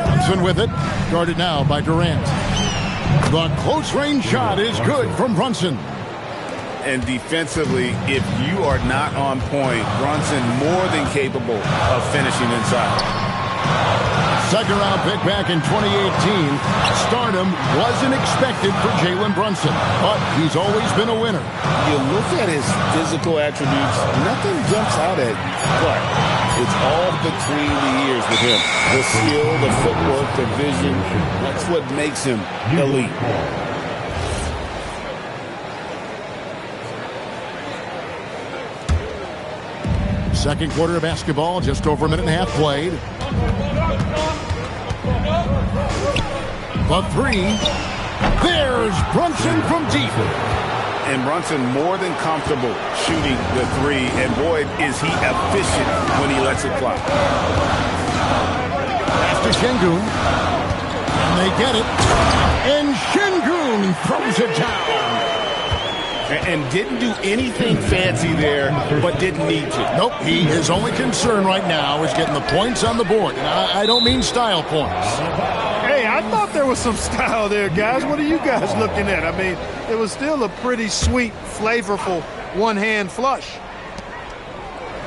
Brunson with it. Guarded now by Durant. The close-range shot is good from Brunson. And defensively, if you are not on point, Brunson more than capable of finishing inside. Second round pick back in 2018. Stardom wasn't expected for Jalen Brunson, but he's always been a winner. You look at his physical attributes, nothing jumps out at you. But it's all between the ears with him. The skill, the footwork, the vision, that's what makes him elite. Second quarter of basketball, just over a minute and a half played. The three. There's Brunson from deep. And Brunson more than comfortable shooting the three. And boy, is he efficient when he lets it fly. Pass to Şengün. And they get it. And Şengün throws it down. And didn't do anything fancy there, but didn't need to. Nope, his only concern right now is getting the points on the board. And I don't mean style points. Hey, I thought there was some style there, guys. What are you guys looking at? I mean, it was still a pretty sweet, flavorful one-hand flush.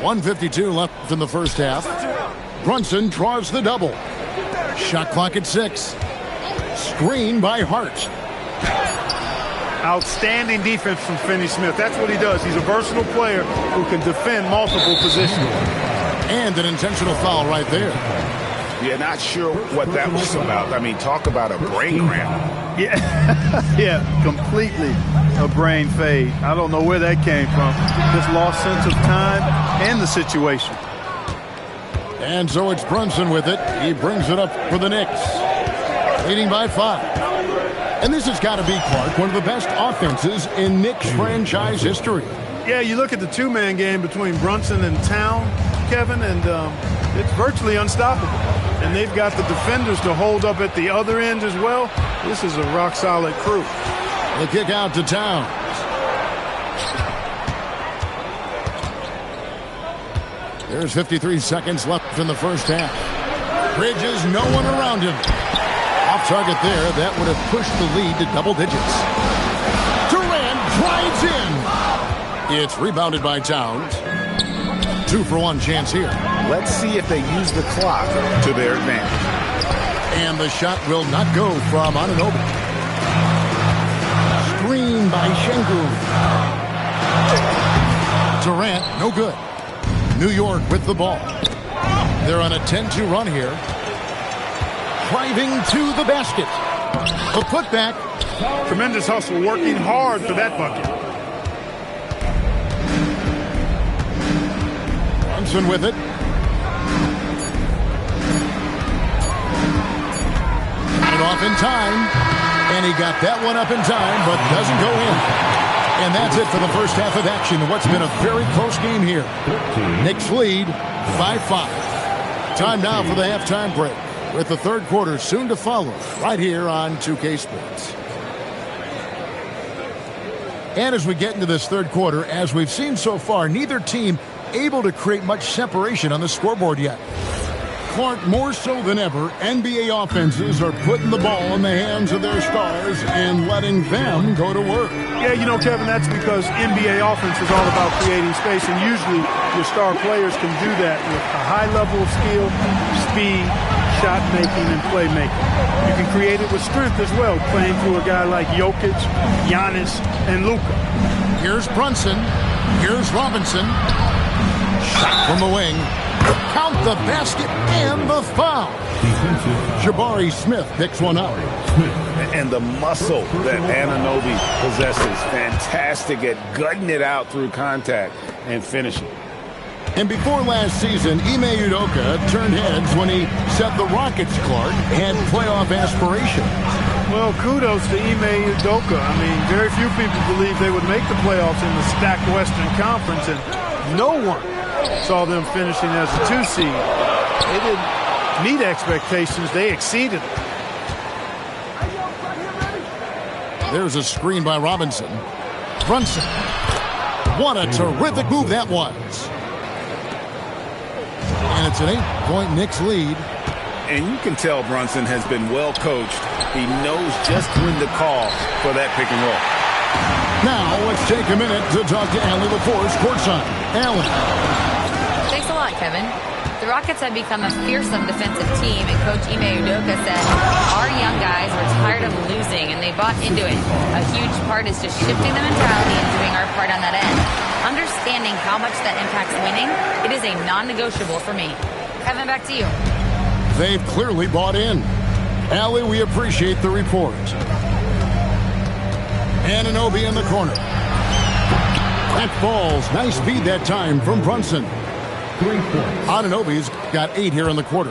1:52 left in the first half. Brunson draws the double. Shot clock at 6. Screen by Hart. Outstanding defense from Finney-Smith. That's what he does. He's a versatile player who can defend multiple positions. And an intentional foul right there. Yeah, not sure what that was about. I mean, talk about a brain cramp. Yeah, yeah, completely a brain fade. I don't know where that came from. Just lost sense of time and the situation. And so it's Brunson with it. He brings it up for the Knicks. Leading by 5. And this has got to be, Clark, one of the best offenses in Knicks franchise history. Yeah, you look at the two-man game between Brunson and Town, Kevin, and it's virtually unstoppable. And they've got the defenders to hold up at the other end as well. This is a rock-solid crew. The kick out to Towns. There's 53 seconds left in the first half. Bridges, no one around him. Off target there. That would have pushed the lead to double digits. Durant drives in. It's rebounded by Towns. 2-for-1 chance here. Let's see if they use the clock to their advantage. And the shot will not go from Anunoby. Screen by Şengün. Durant, no good. New York with the ball. They're on a 10-2 run here. Driving to the basket. A putback. Tremendous hustle, working hard for that bucket. Brunson with it. Got it off in time. And he got that one up in time, but doesn't go in. And that's it for the first half of action. What's been a very close game here. Knicks lead by 5. Time now for the halftime break, with the third quarter soon to follow right here on 2K Sports. And as we get into this third quarter, as we've seen so far, neither team able to create much separation on the scoreboard yet. Clark, more so than ever, NBA offenses are putting the ball in the hands of their stars and letting them go to work. Yeah, you know, Kevin, that's because NBA offense is all about creating space, and usually your star players can do that with a high level of skill, speed, shot making, and playmaking. You can create it with strength as well, playing through a guy like Jokic, Giannis, and Luka. Here's Brunson. Here's Robinson. Shot from the wing. Count the basket and the foul. Jabari Smith picks one up. And the muscle that Anunoby possesses, fantastic at gutting it out through contact and finishing. And before last season, Ime Udoka turned heads when he said the Rockets, Clark, had playoff aspirations. Well, kudos to Ime Udoka. I mean, very few people believe they would make the playoffs in the stacked Western Conference, and no one saw them finishing as a 2 seed. They didn't meet expectations. They exceeded them. There's a screen by Robinson. Brunson. What a terrific move that was. And it's an 8-point Knicks lead. And you can tell Brunson has been well coached. He knows just when to call for that pick and roll. Now let's take a minute to talk to Allie LaForce courtside. Allie. Thanks a lot, Kevin. The Rockets have become a fearsome defensive team, and Coach Ime Udoka said, our young guys were tired of losing, and they bought into it. A huge part is just shifting the mentality and doing our part on that end. Understanding how much that impacts winning, it is a non-negotiable for me. Kevin, back to you. They've clearly bought in. Allie, we appreciate the report. Anunoby in the corner. That falls. Nice feed that time from Brunson. 3 points. Anunoby's got 8 here in the quarter.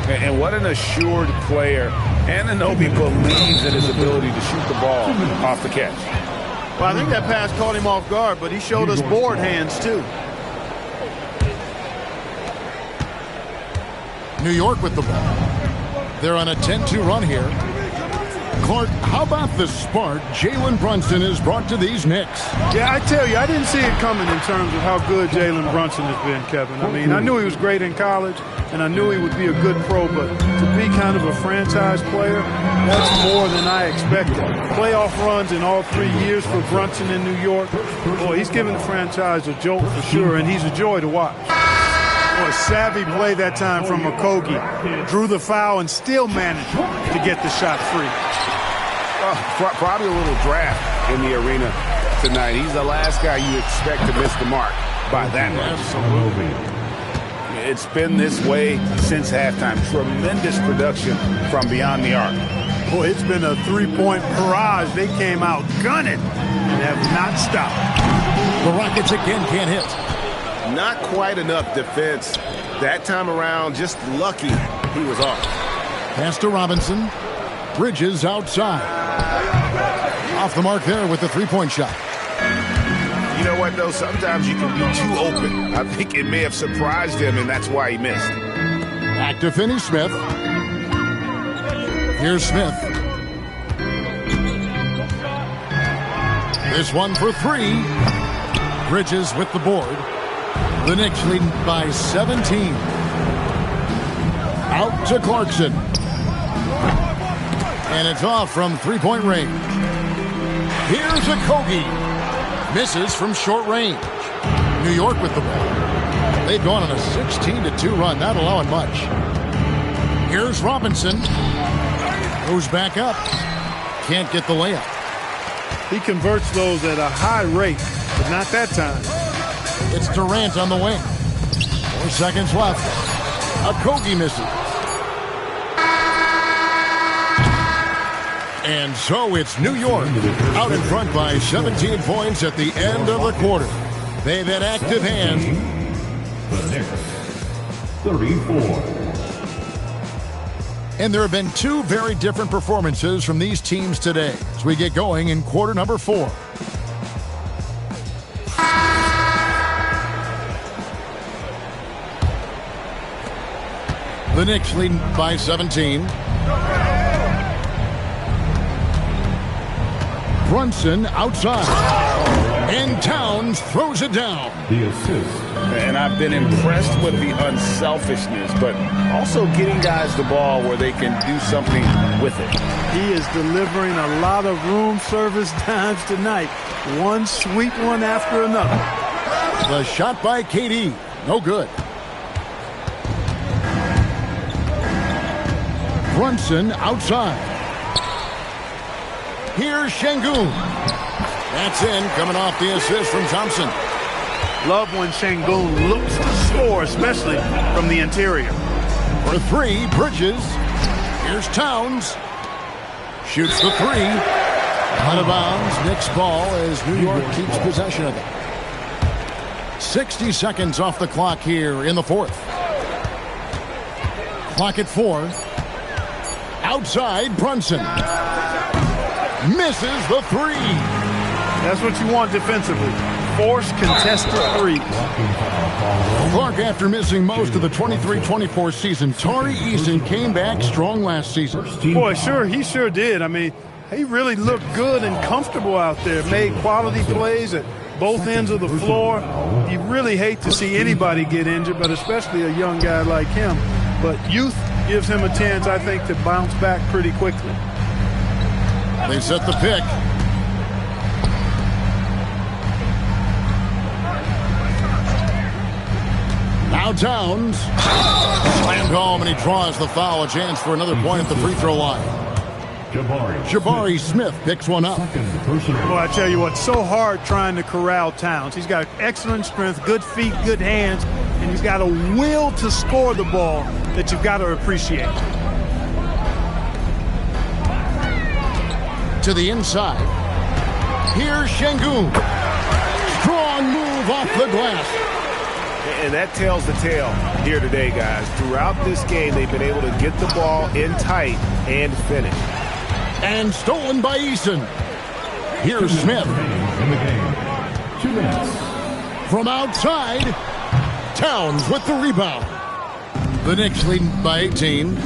And what an assured player. Anunoby believes in his ability to shoot the ball off the catch. Well, I think that pass caught him off guard, but he showed us board hands, too. New York with the ball. They're on a 10-2 run here. Clark, how about the spark Jalen Brunson has brought to these Knicks? Yeah, I tell you, I didn't see it coming in terms of how good Jalen Brunson has been, Kevin. I mean, I knew he was great in college, and I knew he would be a good pro, but to be kind of a franchise player, that's more than I expected. Playoff runs in all 3 years for Brunson in New York. Boy, he's given the franchise a jolt for sure, and he's a joy to watch. Boy, savvy play that time from Okogie. Drew the foul and still managed to get the shot free. Probably a little draft in the arena tonight. He's the last guy you expect to miss the mark by that much. Absolutely. It's been this way since halftime. Tremendous production from beyond the arc. Boy, it's been a 3-point barrage. They came out gunning and have not stopped. The Rockets again can't hit. Not quite enough defense. That time around, just lucky he was off. Pass to Robinson. Bridges outside. Off the mark there with the 3-point shot. You know what, though? Sometimes you can be too open. I think it may have surprised him, and that's why he missed. Back to Finney-Smith. Here's Smith. This one for 3. Bridges with the board. The Knicks leading by 17. Out to Clarkson. And it's off from 3-point range. Here's Okogie. Misses from short range. New York with the ball. They've gone on a 16-2 run, not allowing much. Here's Robinson. Goes back up. Can't get the layup. He converts those at a high rate, but not that time. It's Durant on the wing. 4 seconds left. Okogie misses. And so it's New York out in front by 17 points at the end of the quarter. They've had active hands. The Knicks, 34. And there have been 2 very different performances from these teams today as we get going in quarter number 4. The Knicks leading by 17. Brunson outside. And Towns throws it down. The assist. And I've been impressed with the unselfishness, but also getting guys the ball where they can do something with it. He is delivering a lot of room service dimes tonight. One sweet one after another. The shot by KD. No good. Brunson outside. Here's Şengün. That's in, coming off the assist from Thompson. Love when Şengün looks to score, especially from the interior. For three, Bridges. Here's Towns. Shoots the three. Out of bounds. Knicks ball as New York keeps possession of it. 60 seconds off the clock here in the fourth. Clock at 4. Outside, Brunson. Misses the three. That's what you want defensively. Force contested threes. Clark, after missing most of the 23-24 season, Tari Eason came back strong last season. Boy, he sure did. I mean, he really looked good and comfortable out there. Made quality plays at both ends of the floor. You really hate to see anybody get injured, but especially a young guy like him. But youth gives him a chance, I think, to bounce back pretty quickly. They set the pick. Now Towns. Slammed home, and he draws the foul. A chance for another point at the free throw line. Jabari Smith picks one up. Well, I tell you what, so hard trying to corral Towns. He's got excellent strength, good feet, good hands, and he's got a will to score the ball that you've got to appreciate. To the inside. Here's Şengün. Strong move off the glass. And that tells the tale here today, guys. Throughout this game, they've been able to get the ball in tight and finish. And stolen by Eason. Here's Smith. In the game. 2 minutes. From outside, Towns with the rebound. The Knicks lead by 18.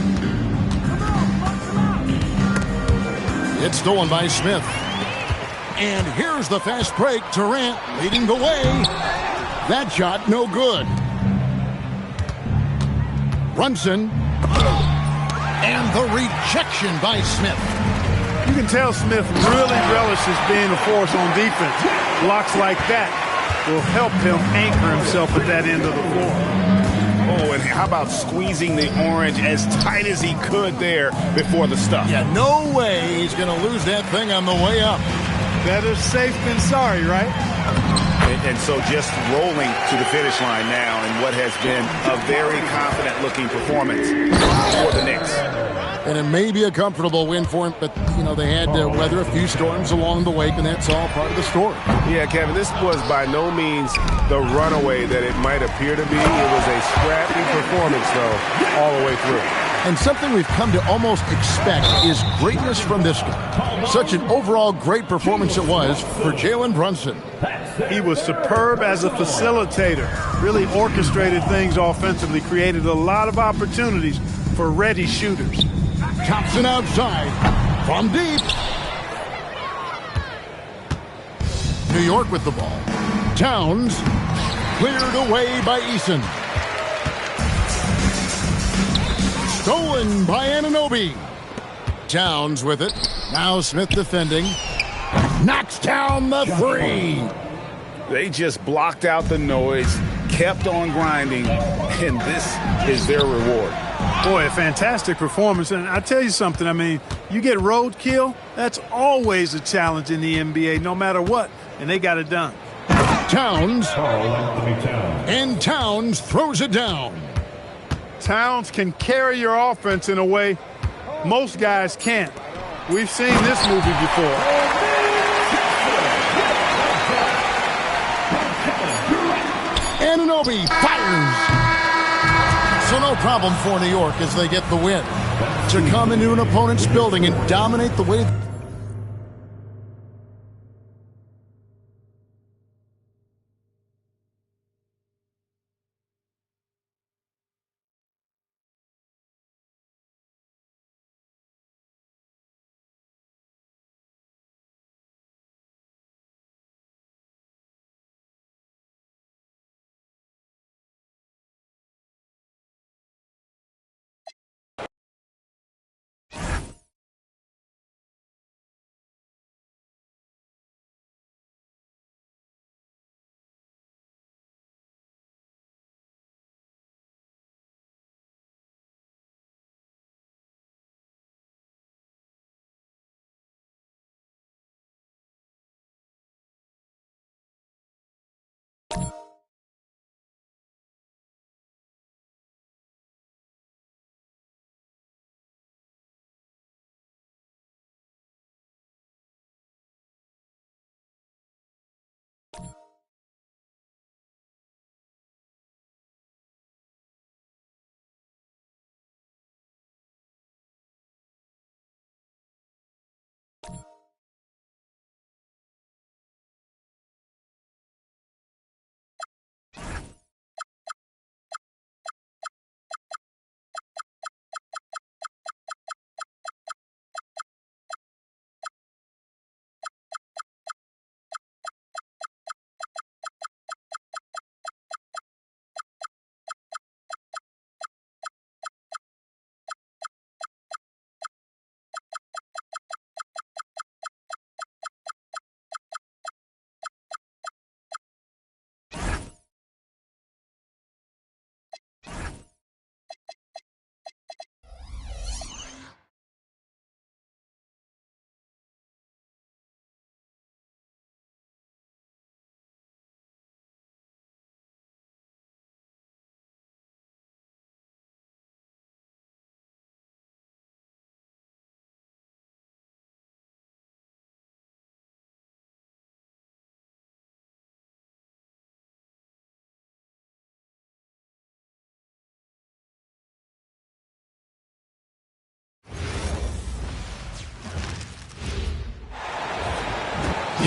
It's stolen by Smith. And here's the fast break. Durant leading the way. That shot no good. Brunson. And the rejection by Smith. You can tell Smith really relishes being a force on defense. Blocks like that will help him anchor himself at that end of the floor. Oh, and how about squeezing the orange as tight as he could there before the stuff? Yeah, no way he's going to lose that thing on the way up. Better safe than sorry, right? And so just rolling to the finish line now in what has been a very confident-looking performance for the Knicks. And it may be a comfortable win for him, but, you know, they had to weather a few storms along the way, and that's all part of the story. Yeah, Kevin, this was by no means the runaway that it might appear to be. It was a scrappy performance, though, all the way through. And something we've come to almost expect is greatness from this guy. Such an overall great performance it was for Jalen Brunson. He was superb as a facilitator, really orchestrated things offensively, created a lot of opportunities for ready shooters. Thompson outside from deep. New York with the ball. Towns cleared away by Eason. Stolen by Anunoby. Towns with it. Now Smith defending. Knocks down the three. They just blocked out the noise, kept on grinding, and this is their reward. Boy, a fantastic performance. And I tell you something, I mean, you get roadkill, that's always a challenge in the NBA, no matter what, and they got it done. Towns. And Towns throws it down. Towns can carry your offense in a way most guys can't. We've seen this movie before. Anunoby fires. So no problem for New York as they get the win. To come into an opponent's building and dominate the way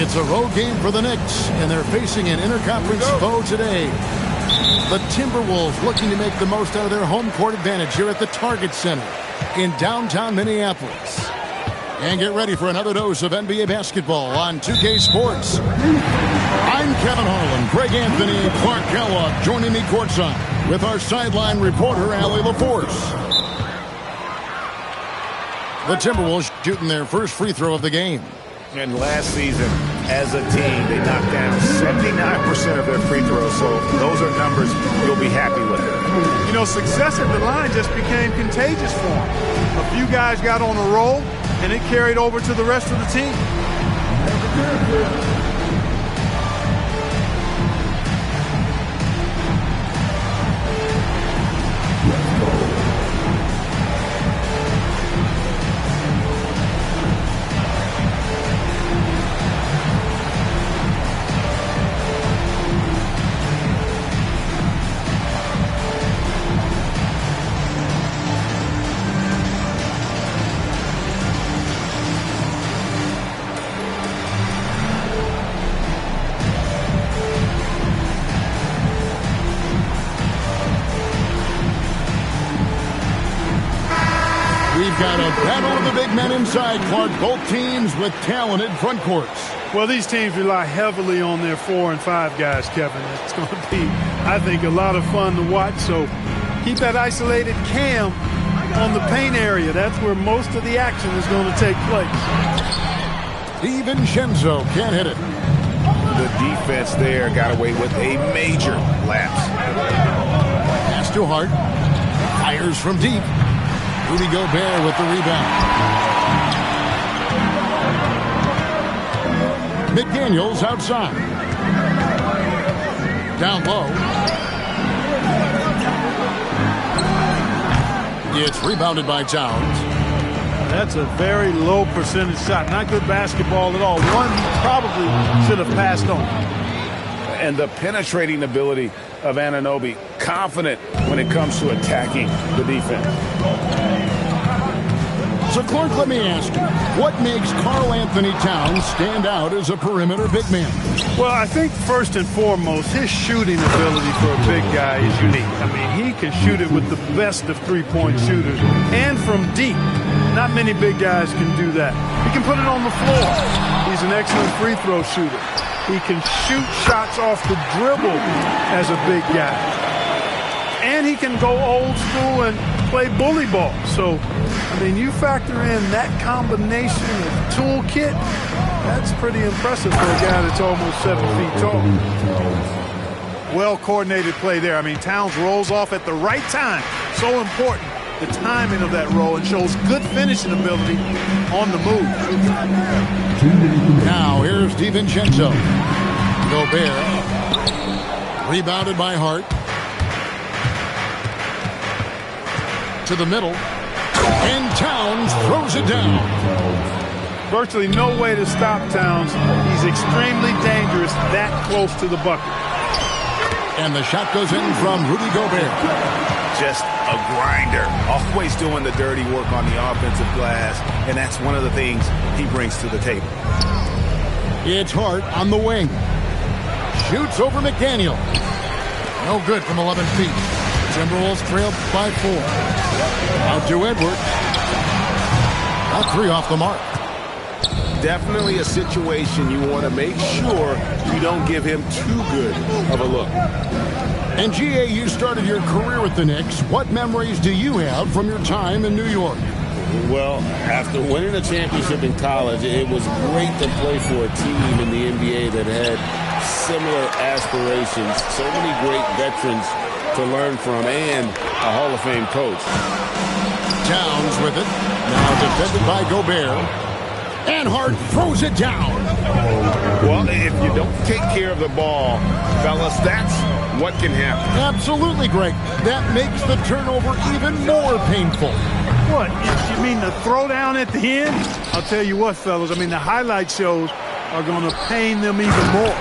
It's a road game for the Knicks, and they're facing an interconference foe today. The Timberwolves looking to make the most out of their home court advantage here at the Target Center in downtown Minneapolis. And get ready for another dose of NBA basketball on 2K Sports. I'm Kevin Harlan, Greg Anthony, and Clark Kellogg joining me courtside with our sideline reporter, Allie LaForce. The Timberwolves shooting their first free throw of the game. And last season, as a team, they knocked down 79% of their free throws, so those are numbers you'll be happy with. You know, success at the line just became contagious for them. A few guys got on a roll, and it carried over to the rest of the team. Got a battle of the big men inside, Clark. Both teams with talented front courts. Well, these teams rely heavily on their 4 and 5 guys, Kevin. It's going to be, I think, a lot of fun to watch. So keep that isolated cam on the paint area. That's where most of the action is going to take place. DiVincenzo can't hit it. The defense there got away with a major lapse. Pass to Hart. Fires from deep. Rudy Gobert with the rebound. McDaniels outside. Down low. It's rebounded by Towns. That's a very low percentage shot. Not good basketball at all. One probably should have passed on. And the penetrating ability of Anunoby, confident when it comes to attacking the defense. So, Clark, let me ask you, what makes Karl Anthony Towns stand out as a perimeter big man? Well, I think first and foremost, his shooting ability for a big guy is unique. I mean, he can shoot it with the best of three-point shooters and from deep. Not many big guys can do that. He can put it on the floor. He's an excellent free throw shooter. He can shoot shots off the dribble as a big guy. And he can go old school and play bully ball. So, I mean, you factor in that combination of toolkit, that's pretty impressive for a guy that's almost 7 feet tall. Well-coordinated play there. I mean, Towns rolls off at the right time. So important, the timing of that roll, and shows good finishing ability on the move. Now, here's DiVincenzo. Gobert. Rebounded by Hart. To the middle. And Towns throws it down. Virtually no way to stop Towns. He's extremely dangerous that close to the bucket. And the shot goes in from Rudy Gobert. Just a grinder, always doing the dirty work on the offensive glass, and that's one of the things he brings to the table. It's Hart on the wing. Shoots over McDaniel. No good from 11 feet. Timberwolves trail by 4. Out to Edwards. About 3 off the mark. Definitely a situation you want to make sure you don't give him too good of a look. And GA, you started your career with the Knicks. What memories do you have from your time in New York? Well, after winning a championship in college, it was great to play for a team in the NBA that had similar aspirations. So many great veterans to learn from, and a Hall of Fame coach. Towns with it. Now defended by Gobert. And Hart throws it down. Well, if you don't take care of the ball, fellas, that's what can happen. Absolutely, Greg. That makes the turnover even more painful. What? You mean the throwdown at the end? I'll tell you what, fellas. I mean, the highlight shows are going to pain them even more.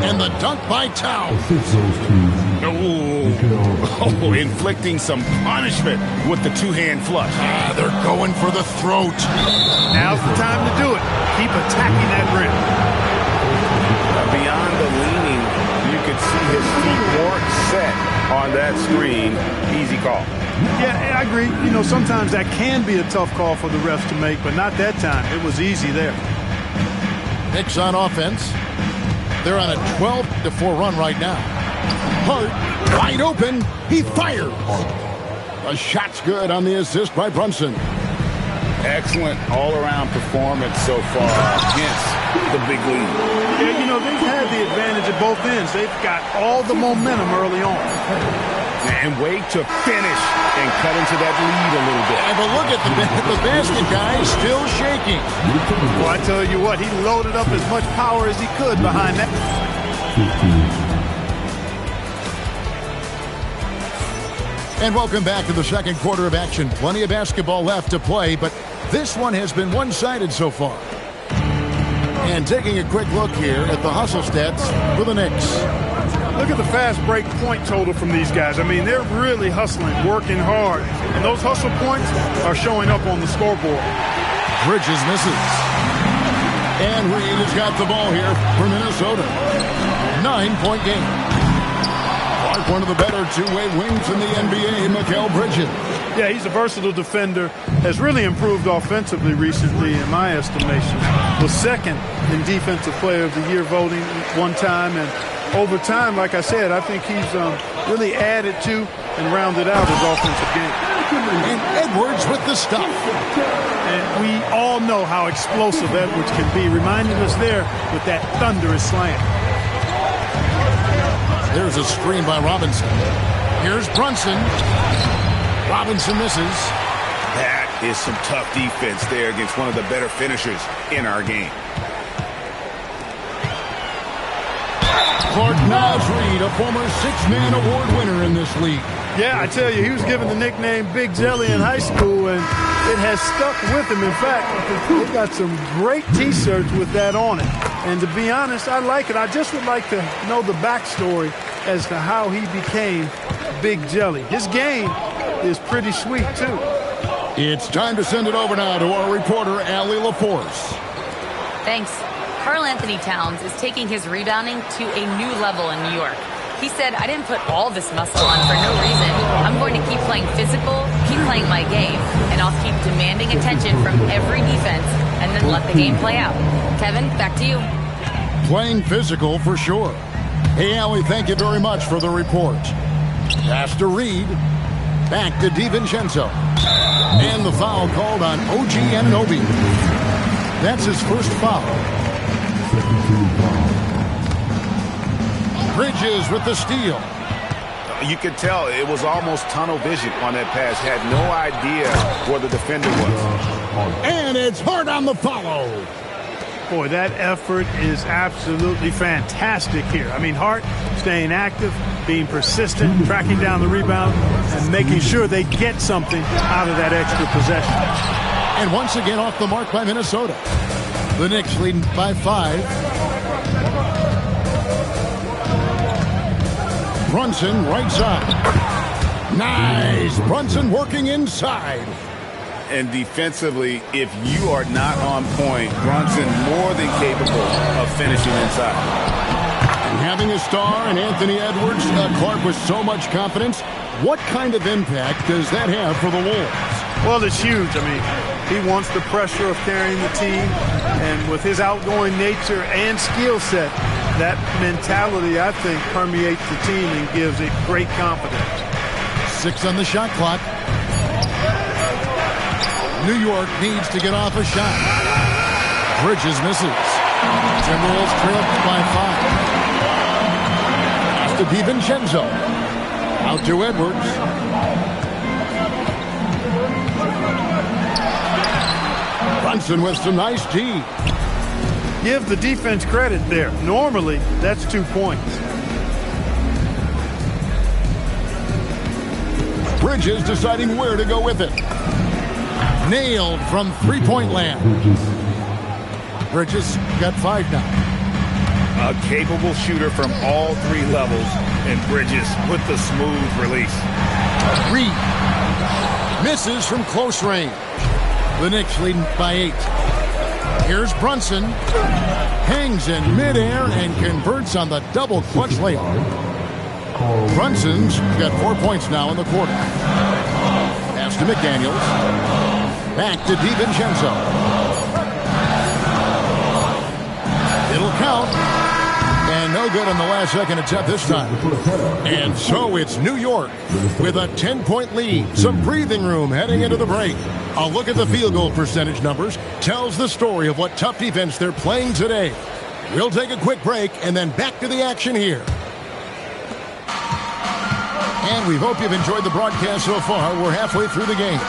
And the dunk by Towns. Oh, Oh, inflicting some punishment with the two-hand flush. They're going for the throat. Now's the time to do it. Keep attacking that rim. Beyond the leaning, you could see his feet weren't set on that screen. Easy call. Yeah, I agree. You know, sometimes that can be a tough call for the refs to make, but not that time. It was easy there. Knicks on offense. They're on a 12-4 run right now. Hart, wide open. He fires. A shot's good on the assist by Brunson. Excellent all-around performance so far, hence the big lead. Yeah, you know, they've had the advantage at both ends. They've got all the momentum early on. And wait to finish and cut into that lead a little bit. And but look at the basket guy still shaking. Well, I tell you what, he loaded up as much power as he could behind that. And welcome back to the second quarter of action. Plenty of basketball left to play, but this one has been one-sided so far. And taking a quick look here at the hustle stats for the Knicks. Look at the fast break point total from these guys. I mean, they're really hustling, working hard. And those hustle points are showing up on the scoreboard. Bridges misses. And Reed has got the ball here for Minnesota. 9-point game. Clark, one of the better two-way wings in the NBA, Mikal Bridges. Yeah, he's a versatile defender. Has really improved offensively recently, in my estimation. Was second in Defensive Player of the Year voting one time. And over time, like I said, I think he's really added to and rounded out his offensive game. And Edwards with the stuff. And we all know how explosive Edwards can be, reminding us there with that thunderous slam. There's a screen by Robinson. Here's Brunson. Robinson misses. That is some tough defense there against one of the better finishers in our game. Clark Naz Reed, a former six-man award winner in this league. Yeah, I tell you, he was given the nickname Big Jelly in high school, and it has stuck with him. In fact, they got some great T-shirts with that on it. And to be honest, I like it. I just would like to know the backstory as to how he became Big Jelly. His game is pretty sweet, too. It's time to send it over now to our reporter, Allie LaForce. Thanks. Karl Anthony Towns is taking his rebounding to a new level in New York. He said, I didn't put all this muscle on for no reason. I'm going to keep playing physical, keep playing my game, and I'll keep demanding attention from every defense and then let the game play out. Kevin, back to you. Playing physical for sure. Hey, Allie, thank you very much for the report. Pass to Reed. Back to DiVincenzo. And the foul called on OG Anunoby. That's his first foul. Bridges with the steal. You could tell it was almost tunnel vision on that pass. Had no idea where the defender was. And it's Hart on the follow. Boy, that effort is absolutely fantastic here. I mean, Hart staying active, being persistent, tracking down the rebound, and making sure they get something out of that extra possession. And once again off the mark by Minnesota. The Knicks leading by 5. Brunson right side. Nice. Brunson working inside. And defensively, if you are not on point, Brunson more than capable of finishing inside. And having a star in Anthony Edwards, Clark with so much confidence, what kind of impact does that have for the Wolves? Well, it's huge. I mean, he wants the pressure of carrying the team, and with his outgoing nature and skill set, that mentality, I think, permeates the team and gives it great confidence. 6 on the shot clock. New York needs to get off a shot. Bridges misses. Timberwolves trail by 5. Pass to DiVincenzo. Out to Edwards. Brunson with some nice D. Give the defense credit there. Normally, that's 2 points. Bridges deciding where to go with it. Nailed from three-point land. Bridges got 5 now. A capable shooter from all 3 levels. And Bridges with the smooth release. Reed misses from close range. The Knicks leading by 8. Here's Brunson. Hangs in midair and converts on the double clutch layup. Brunson's got 4 points now in the quarter. Pass to McDaniels. Back to DiVincenzo. It'll count. And no good on the last second attempt this time. And so it's New York with a 10-point lead. Some breathing room heading into the break. A look at the field goal percentage numbers tells the story of what tough defense they're playing today. We'll take a quick break and then back to the action here. And we hope you've enjoyed the broadcast so far. We're halfway through the game.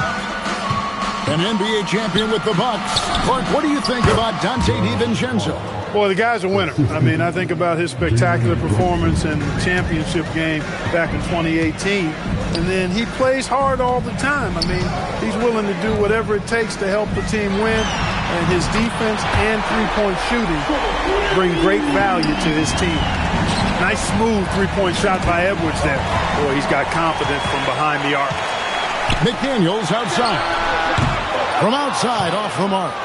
An NBA champion with the Bucks. Clark, what do you think about Dante DiVincenzo? Boy, the guy's a winner. I mean, I think about his spectacular performance in the championship game back in 2018. And then he plays hard all the time. I mean, he's willing to do whatever it takes to help the team win. And his defense and three-point shooting bring great value to his team. Nice, smooth three-point shot by Edwards there. Boy, he's got confidence from behind the arc. McDaniels outside. From outside, off the mark.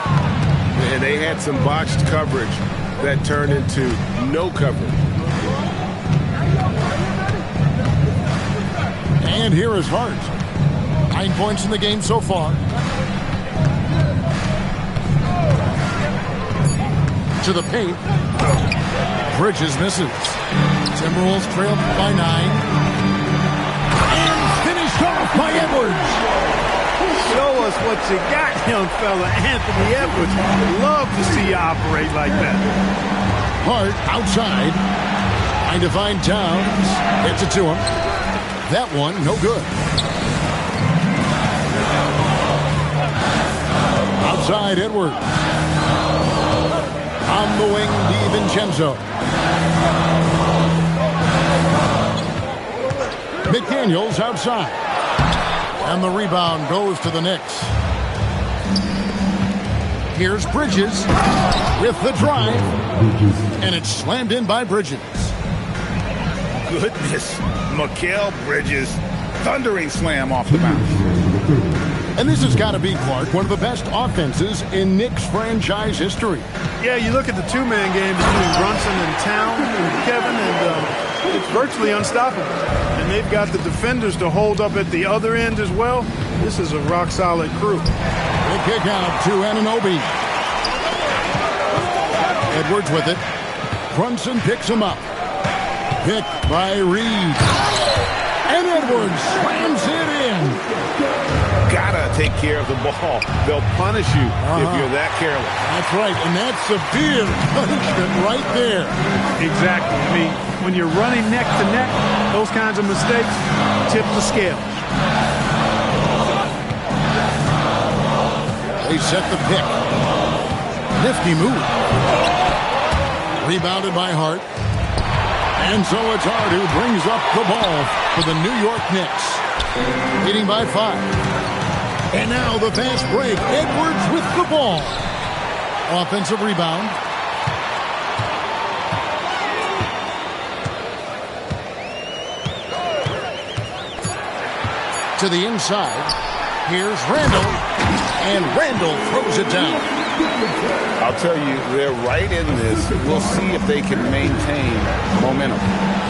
And they had some botched coverage that turned into no coverage. And here is Hart. 9 points in the game so far. To the paint. Bridges misses. Timberwolves trail by 9. And finished off by Edwards. Show us what you got, young fella. Anthony Edwards. Love to see you operate like that. Hart outside. Trying to find Towns. Gets it to him. That one, no good. Outside, Edwards. On the wing, DiVincenzo. McDaniels outside. And the rebound goes to the Knicks. Here's Bridges with the drive. And it's slammed in by Bridges. Goodness. Mikal Bridges. Thundering slam off the bounce. And this has got to be, Clark, one of the best offenses in Knicks franchise history. Yeah, you look at the two-man game between Brunson and Town and Kevin, and it's virtually unstoppable. And they've got the defenders to hold up at the other end as well. This is a rock-solid crew. The kick out to Anunoby. Edwards with it. Brunson picks him up. Picked by Reed. And Edwards slams it in. Gotta take care of the ball. They'll punish you if you're that careless. That's right, and that's severe punishment right there. Exactly. I mean, when you're running neck to neck, those kinds of mistakes tip the scale. They set the pick. Nifty move. Rebounded by Hart. And so it's Hart who brings up the ball for the New York Knicks. Leading by 5. And now the fast break. Edwards with the ball. Offensive rebound. To the inside. Here's Randall. And Randall throws it down. I'll tell you, they're right in this. We'll see if they can maintain momentum.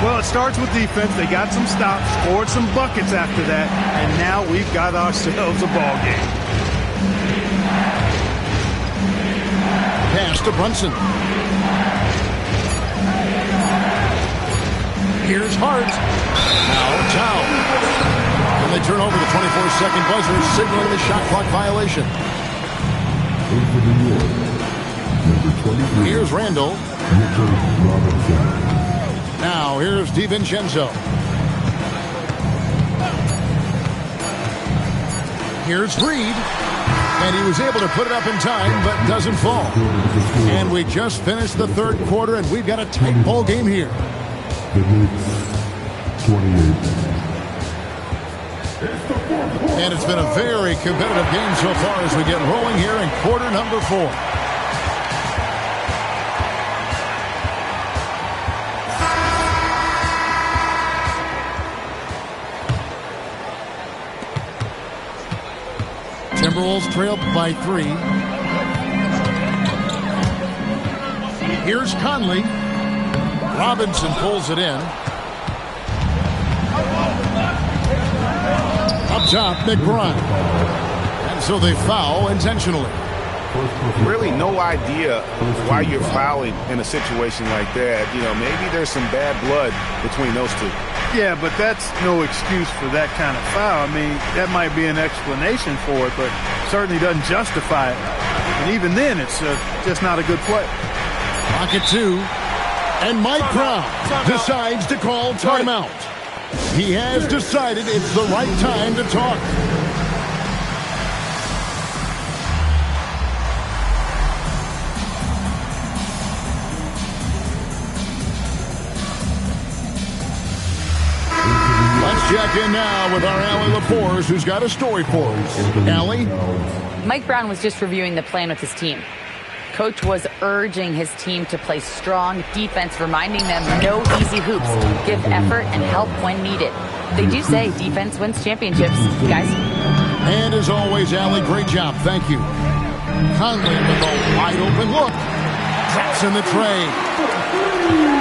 Well, it starts with defense. They got some stops, scored some buckets after that, and now we've got ourselves a ball game. Pass to Brunson. Here's Hart. Now Towns. And they turn over the 24-second buzzer, signaling the shot clock violation. Here's Randall. Now here's DiVincenzo. Here's Reed. And he was able to put it up in time, but doesn't fall. And we just finished the third quarter, and we've got a tight ball game here. The Knicks, 28. And it's been a very competitive game so far as we get rolling here in quarter number 4. Timberwolves trailed by 3. Here's Conley. Robinson pulls it in. Up top, McBride. And so they foul intentionally. Really no idea why you're fouling in a situation like that. You know, maybe there's some bad blood between those two. Yeah, but that's no excuse for that kind of foul. I mean, that might be an explanation for it, but certainly doesn't justify it. And even then, it's just not a good play. Pocket 2. And Mike Brown decides to call timeout. He has decided it's the right time to talk. Let's check in now with our Allie Lapores, who's got a story for us. Allie? Mike Brown was just reviewing the plan with his team. Coach was urging his team to play strong defense, reminding them no easy hoops, give effort, and help when needed. They do say defense wins championships, guys. And as always, Allie, great job. Thank you. Conley with a wide open look. Drops in the tray.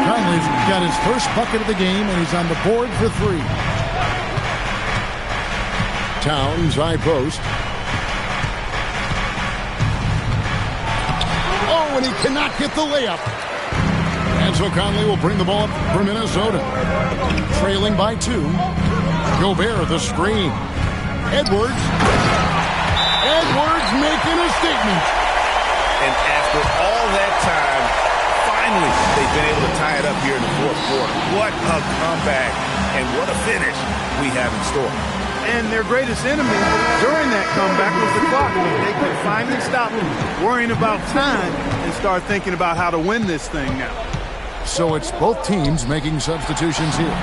Conley's got his first bucket of the game, and he's on the board for 3. Towns, high post. Oh, and he cannot get the layup. And so Conley will bring the ball up for Minnesota. Trailing by 2. Gobert the screen. Edwards. Edwards making a statement. And after all that time, finally they've been able to tie it up here in the fourth quarter. What a comeback and what a finish we have in store. And their greatest enemy during that comeback was the clock. They could finally stop worrying about time and start thinking about how to win this thing now. So it's both teams making substitutions here.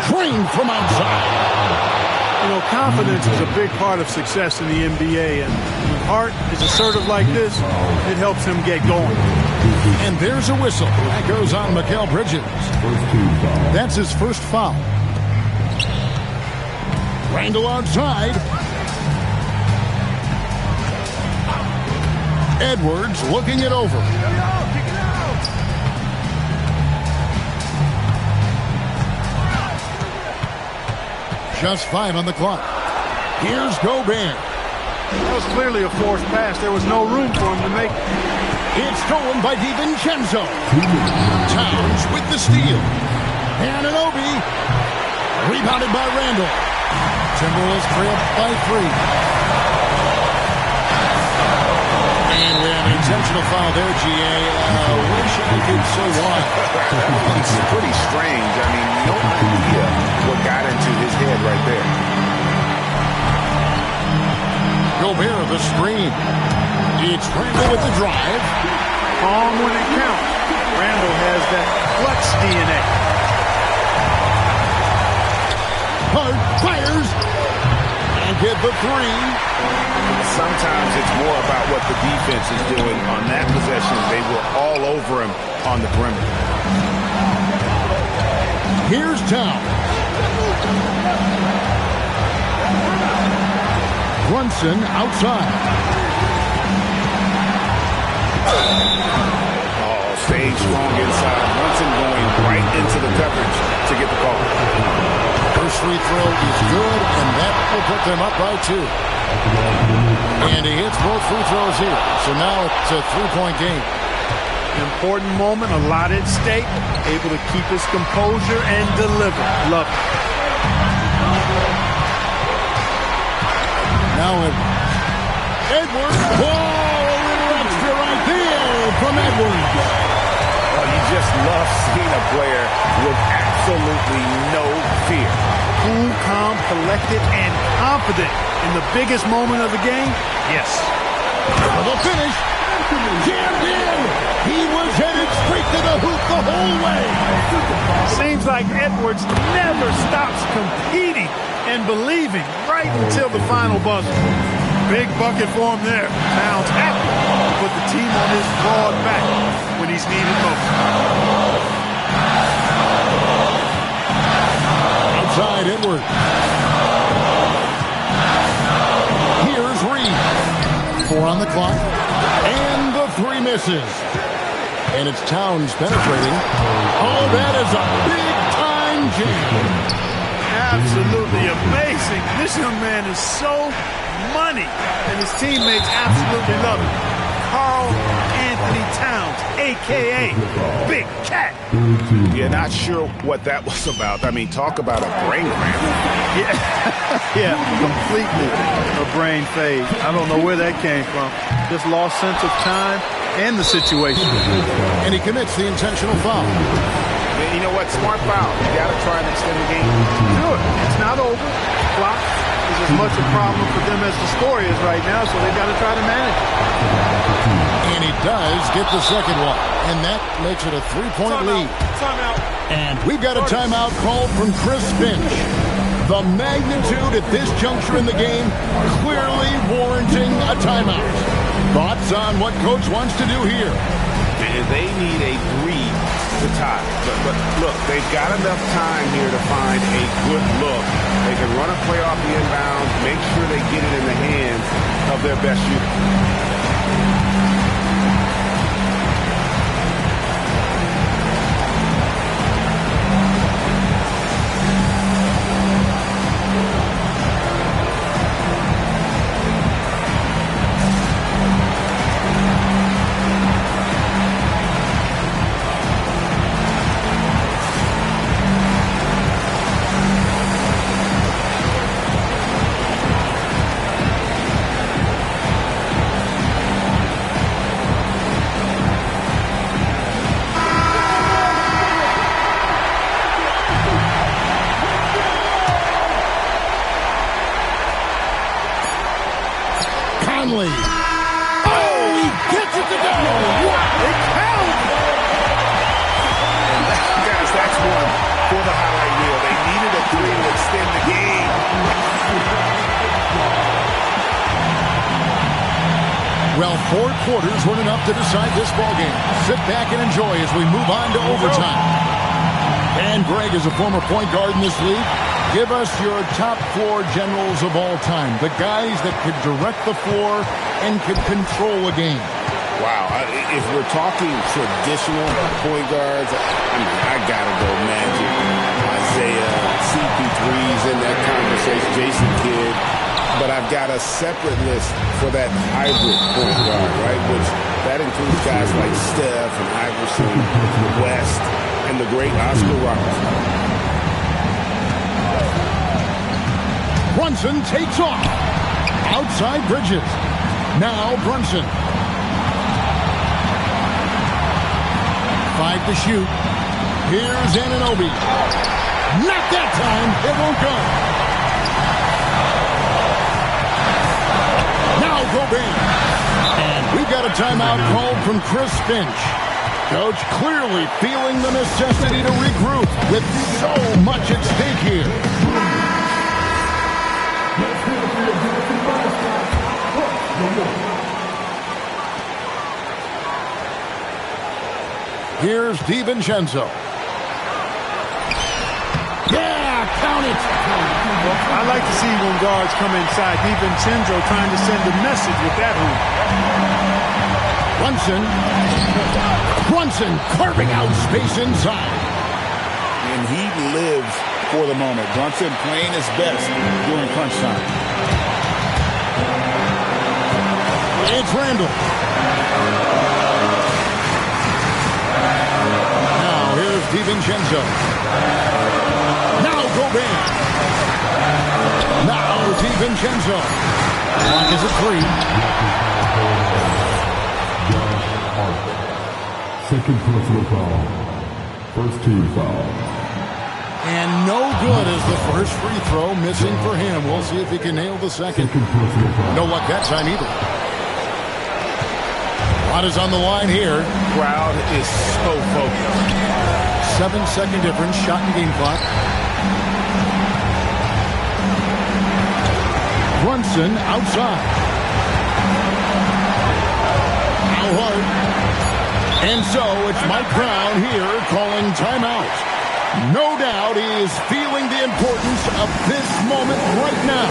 Drained from outside. You know, confidence is a big part of success in the NBA, and when Hart is assertive like this, it helps him get going. And there's a whistle. That goes on Mikal Bridges. That's his first foul. Randall outside. Edwards looking it over. Just 5 on the clock. Here's Gobert. That was clearly a forced pass. There was no room for him to make it. It's stolen by DiVincenzo. Towns with the steal. Anunoby. Rebounded by Randall. Timberwolves trail by 3. And we have an intentional foul there, GA. Wish I could say why. It's pretty strange. I mean, no idea what got into his head right there. Gobert the screen. It's Randall with the drive. Calm when it counts. Randall has that clutch DNA. Hart fires. And get the 3. Sometimes it's more about what the defense is doing. On that possession, they were all over him on the perimeter. Here's Towns. Brunson outside. Oh, staying strong inside. Brunson going right into the coverage to get the call. First free throw is good, and that will put them up by 2. And he hits both free throws here. So now it's a 3-point game. Important moment, a lot at stake. Able to keep his composure and deliver. Love it. Now Edwards. Oh, a little extra right there from Edwards. Well, you just love seeing a player with absolutely no fear. Cool, calm, collected, and confident in the biggest moment of the game. Yes. For the finish. Jammed in. He was headed straight to the hoop the whole way. Seems like Edwards never stops competing and believing right until the final buzzer. Big bucket for him there. Towns happy to put the team on his broad back when he's needed most. Outside Edwards. Here's Reed. clock. And the three misses. And it's Towns penetrating. Oh, that is a big-time jam. Absolutely amazing. This young man is so money, and his teammates absolutely love him. Karl Anthony Towns, a.k.a. Big Cat. Yeah, not sure what that was about. I mean, talk about a brain cramp. Yeah, completely a brain fade. I don't know where that came from. Just lost sense of time and the situation. And he commits the intentional foul. You know what? Smart foul. You got to try and extend the game. Sure, it's not over. Clock is as much a problem for them as the score is right now, so they got to try to manage it. And he does get the second one, and that makes it a three-point lead. Timeout. And we've got a timeout called from Chris Finch. The magnitude at this juncture in the game clearly warranting a timeout. Thoughts on what Coach wants to do here? And they need a breathe to tie. But look, they've got enough time here to find a good look. They can run a play off the inbound, make sure they get it in the hands of their best shooter. Conley. Oh, he gets it to go. Wow, it counts. Guys, that's one for the highlight reel. They needed a three to extend the game. Well, 4 quarters weren't enough to decide this ballgame. Sit back and enjoy as we move on to overtime. And Greg is a former point guard in this league. Give us your top 4 generals of all time. The guys that could direct the floor and could control a game. Wow. If we're talking traditional point guards, I mean, I got to go Magic, Isaiah, CP3's in that conversation, Jason Kidd. But I've got a separate list for that hybrid point guard, right? Which that includes guys like Steph and Iverson, West, and the great Oscar Robertson. Brunson takes off. Outside Bridges. Now Brunson. 5 to shoot. Here's Anunoby. Not that time. It won't go. Now Gobert. And we've got a timeout called from Chris Finch. Coach clearly feeling the necessity to regroup with so much at stake here. Here's DiVincenzo. Yeah, count it. Well, I like to see when guards come inside. DiVincenzo trying to send a message with that hoop. Brunson carving out space inside. And he lives for the moment. Brunson playing his best during crunch time. It's Randall. Now here's DiVincenzo. Now Gobert. Now DiVincenzo. Clock is at 3. Second personal foul. First team foul. And no good as the first free throw missing for him. We'll see if he can nail the second. No luck that time either. What is on the line here? Crowd is so focused. 7-second difference, shot and game clock. Brunson outside. How hard? And so it's Mike Brown here calling timeout. No doubt he is feeling the importance of this moment right now.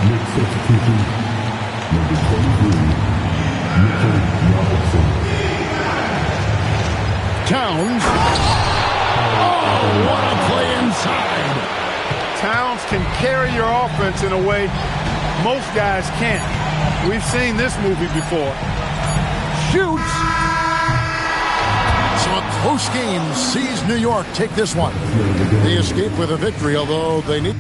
Next substitution, number 23, Mitchell Robinson. Towns. Oh, what a play inside. Towns can carry your offense in a way most guys can't. We've seen this movie before. Shoots. So a close game sees New York take this one. They escape with a victory, although they need...